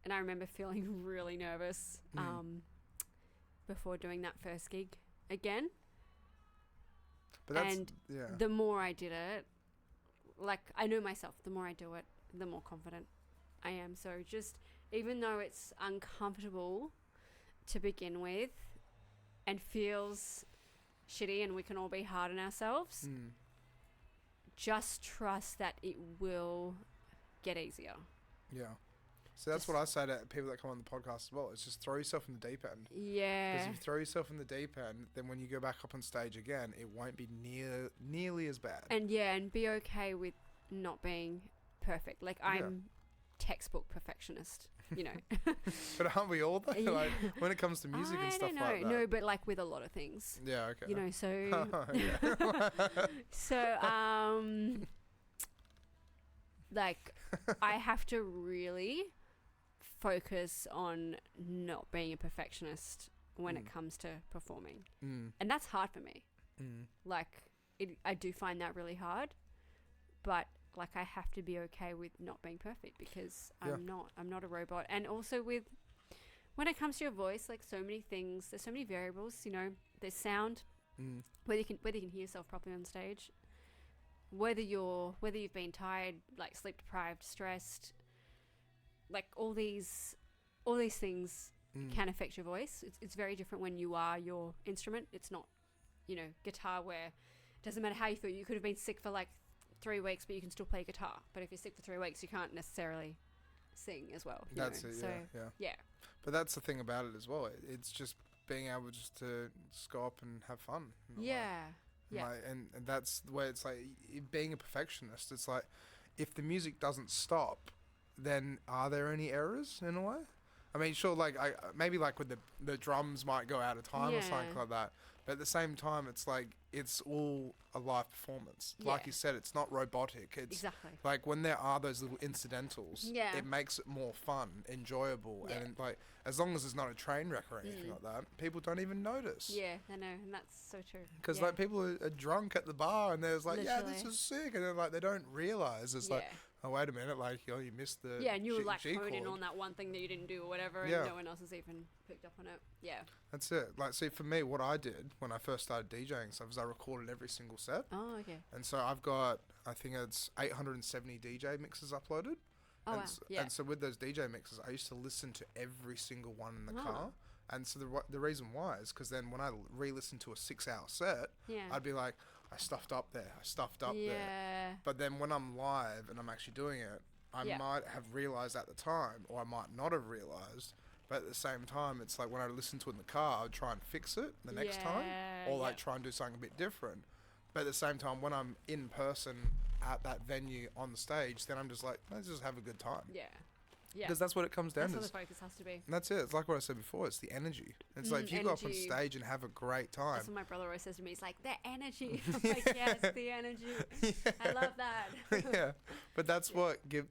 And I remember feeling really nervous before doing that first gig again. But that's, and the more I did it, like, I know myself, the more I do it, the more confident I am. So just, even though it's uncomfortable to begin with and feels shitty and we can all be hard on ourselves, just trust that it will get easier. Yeah. So that's what I say to people that come on the podcast as well. It's just throw yourself in the deep end. Yeah. Because if you throw yourself in the deep end, then when you go back up on stage again, it won't be nearly as bad. And be okay with not being perfect. Like, I'm textbook perfectionist, you know. But aren't we all though? Like, when it comes to music and stuff like that. No, but like with a lot of things. Yeah, okay. You know, so like, I have to really focus on not being a perfectionist when it comes to performing. And that's hard for me. Like, I do find that really hard, but like, I have to be okay with not being perfect because I'm not a robot. And also when it comes to your voice, like, so many things, there's so many variables, you know. There's sound, whether you can hear yourself properly on stage, whether you've been tired, like sleep deprived, stressed, like all these things can affect your voice. It's very different when you are your instrument. It's not, you know, guitar where it doesn't matter how you feel. You could have been sick for like 3 weeks, but you can still play guitar. But if you're sick for 3 weeks, you can't necessarily sing as well. That's know? it. So, yeah. But that's the thing about it as well. It's just being able just to just go up and have fun. Yeah. Like, and that's the way it's like, being a perfectionist. It's like, if the music doesn't stop, then are there any errors in a way? I mean, sure, like, maybe like with the drums might go out of time or something like that. But at the same time, it's like, it's all a live performance. Like you said, it's not robotic. It's exactly. like, when there are those little incidentals, it makes it more fun, enjoyable, and like, as long as it's not a train wreck or anything like that, people don't even notice. Yeah, I know, and that's so true. Because like, people are drunk at the bar and there's like, Literally. yeah, this is sick, and then like, they don't realize it's like, oh, wait a minute, like, you know, you missed the and you were like G honing chord. on that one thing that you didn't do or whatever, and no one else has even picked up on it. That's it. Like, see, for me, what I did when I first started DJing stuff is I recorded every single set. Oh, okay. And so I've got, I think it's 870 DJ mixes uploaded. Oh, and wow. And so with those DJ mixes, I used to listen to every single one in the car. And so the reason why is because then when I re-listened to a 6-hour set, I'd be like, I stuffed up there. Yeah. But then when I'm live and I'm actually doing it, I might have realized at the time, or I might not have realized. But at the same time, it's like when I listen to it in the car, I'd try and fix it the next time, or like try and do something a bit different. But at the same time, when I'm in person at that venue on the stage, then I'm just like, let's just have a good time. Yeah. Because that's what it comes down to. That's what the focus has to be. And that's it. It's like what I said before. It's the energy. It's like, if you go up on stage and have a great time. That's what my brother always says to me. He's like, the energy. I'm like, yes, the energy. I love that. Yeah. But that's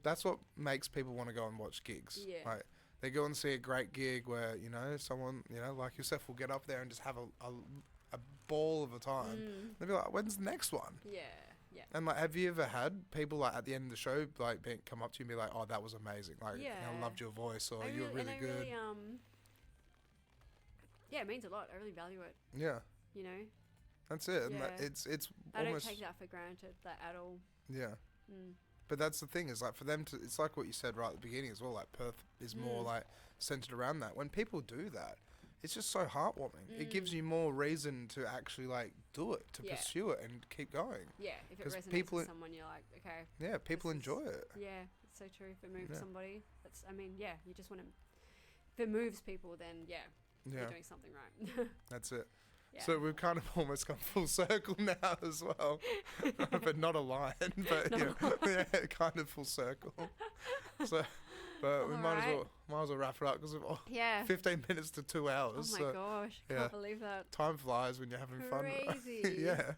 that's what makes people want to go and watch gigs. Yeah. Like, they go and see a great gig where, you know, someone, you know, like yourself will get up there and just have a ball of a time. They'll be like, when's the next one? Yeah. Yeah. And like, have you ever had people like at the end of the show like come up to you and be like, "Oh, that was amazing! Like, I loved your voice, or you were really good." Really, it means a lot. I really value it. Yeah. You know. That's it. Yeah. And it's I almost. don't take that for granted, that at all. Yeah. But that's the thing, is like, for them to, it's like what you said right at the beginning as well. Like, Perth is more like centered around that. When people do that, it's just so heartwarming. It gives you more reason to actually like do it, to pursue it and keep going. Yeah, if it 'Cause resonates people with someone, you're like, okay. Yeah, people This is- enjoy it. Yeah, it's so true. If it moves Yeah. somebody, that's. I mean, yeah, you just want to. If it moves people, then yeah, Yeah, you're doing something right. that's it. Yeah. So we've kind of almost gone full circle now as well, but not a line, but Not yeah, kind of full circle. So, but we might as well wrap it up because we've yeah. 15 minutes to 2 Oh hours. my so gosh, yeah. can't believe that. time flies when you're having fun. Crazy. Yeah, That's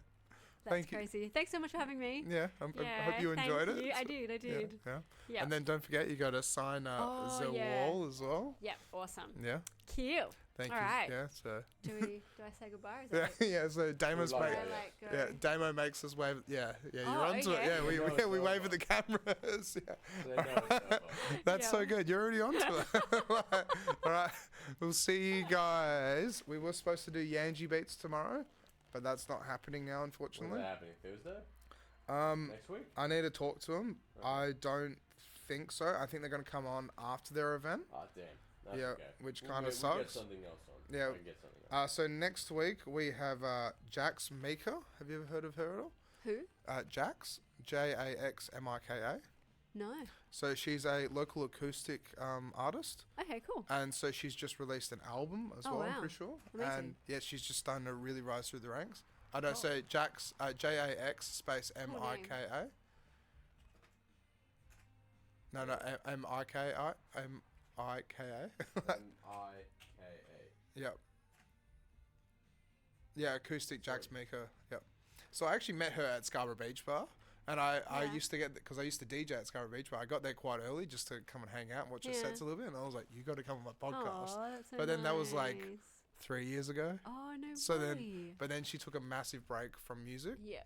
Thank you. crazy. Thanks so much for having me. yeah. I hope you thank enjoyed it. you. I So- did. Yeah, yeah. Yeah. And then don't forget, you got to sign Oh, the yeah. wall as well. Yep. Awesome. Yeah. Cute. Thank All you. right. Yeah. So. Do I say goodbye? Or is Yeah, that like, yeah. So Damo's Love make, it. do I, like, go? yeah, Damo makes us wave. Yeah, you're Oh, onto it. okay. Yeah, we They know yeah, it's we over. wave at the cameras. Yeah, So they know it's over. that's so Yeah. good. You're already onto it. All right, we'll see you guys. We were supposed to do Yanji beats tomorrow, but that's not happening now, When's unfortunately. that happening? Thursday? Next week? I need to talk to them. Okay. I don't think so. I think they're going to come on after their event. Ah, damn. That's Yeah, okay. which We'll kinda get- We'll get sucks. something else on. Yeah. We can get something else. So next week we have Jax Mika. Have you ever heard of her at all? Who? Jax, Jaxmika. No. So she's a local acoustic artist, Okay. Cool. and so she's just released an album as Oh, well. I'm wow. pretty sure. Amazing. And yeah, she's just starting to really rise through the ranks. I don't Oh. say Jax, Jax space Mika. No, Mika. M-I-K-A. Yep. Yeah, acoustic Jax Mika. Yep. So I actually met her at Scarborough Beach Bar, and I Yeah. used to get because I used to DJ at Scarborough Beach Bar. I got there quite early just to come and hang out and watch her Yeah. sets a little bit, and I was like, "You got to come on my podcast." Oh, that's so But then that was, like, nice. 3 years ago. Oh no so way. then- But then she took a massive break from music, Yeah.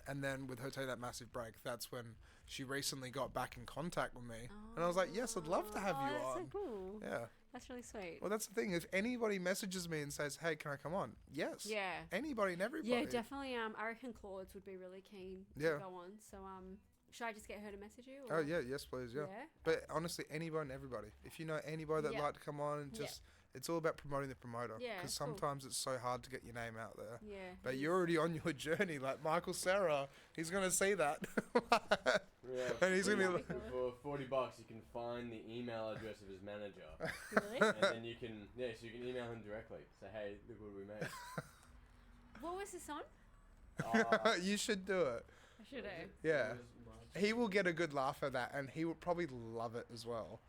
and then with her taking that massive break, that's when she recently got back in contact with me, and I was like, "Yes, I'd love to have Oh, you that's on." so cool. Yeah. That's really sweet. Well, that's the thing. If anybody messages me and says, "Hey, can I come on?" Yes. Yeah. Anybody and everybody. Yeah, definitely. I reckon Claude's would be really keen Yeah. to go on. So should I just get her to message you? Oh or- yeah, yes please, yeah. Yeah. But honestly, anybody and everybody. If you know anybody that'd Yeah. like to come on, and Yeah. just it's all about promoting the promoter. Yeah, Because cool. sometimes it's so hard to get your name out there. Yeah. But it you're is. already on your journey, like Michael Cera. He's gonna see that, Yeah, and he's gonna be Yeah. like, for $40, you can find the email address of his manager, Really? and then you can so you can email him directly. Say, hey, look what we made. What was this on? "You should do it." I should have. Yeah, he will get a good laugh at that, and he will probably love it as well.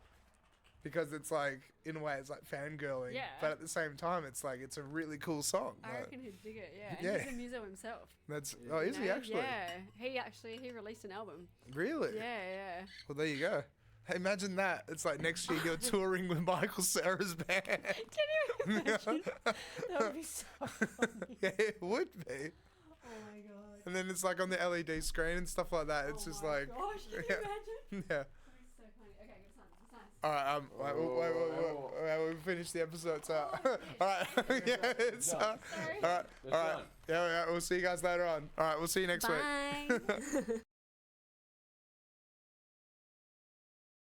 Because it's like, in a way, it's like fangirling. Yeah. But at the same time, it's like, it's a really cool song. I like, reckon he'd dig it. Yeah. And Yeah. he's a muso himself. that's, Yeah. oh, is you he know? actually? Yeah. He released an album. Really? Yeah. Well, there you go. Hey, imagine that. It's like next year you're touring with Michael Cera's band. Can you imagine? That would be so funny. Yeah, it would be. Oh my god. And then it's like on the LED screen and stuff like that. It's Oh just my like, Gosh, can you yeah. imagine? yeah. That'd be so funny. Okay, good time. Good time. All right, wait, we'll finish the episode. So, all right, yeah, it's, all Sorry. right, That's all right, done. yeah, we'll see you guys later on. All right, we'll see you next week. Bye.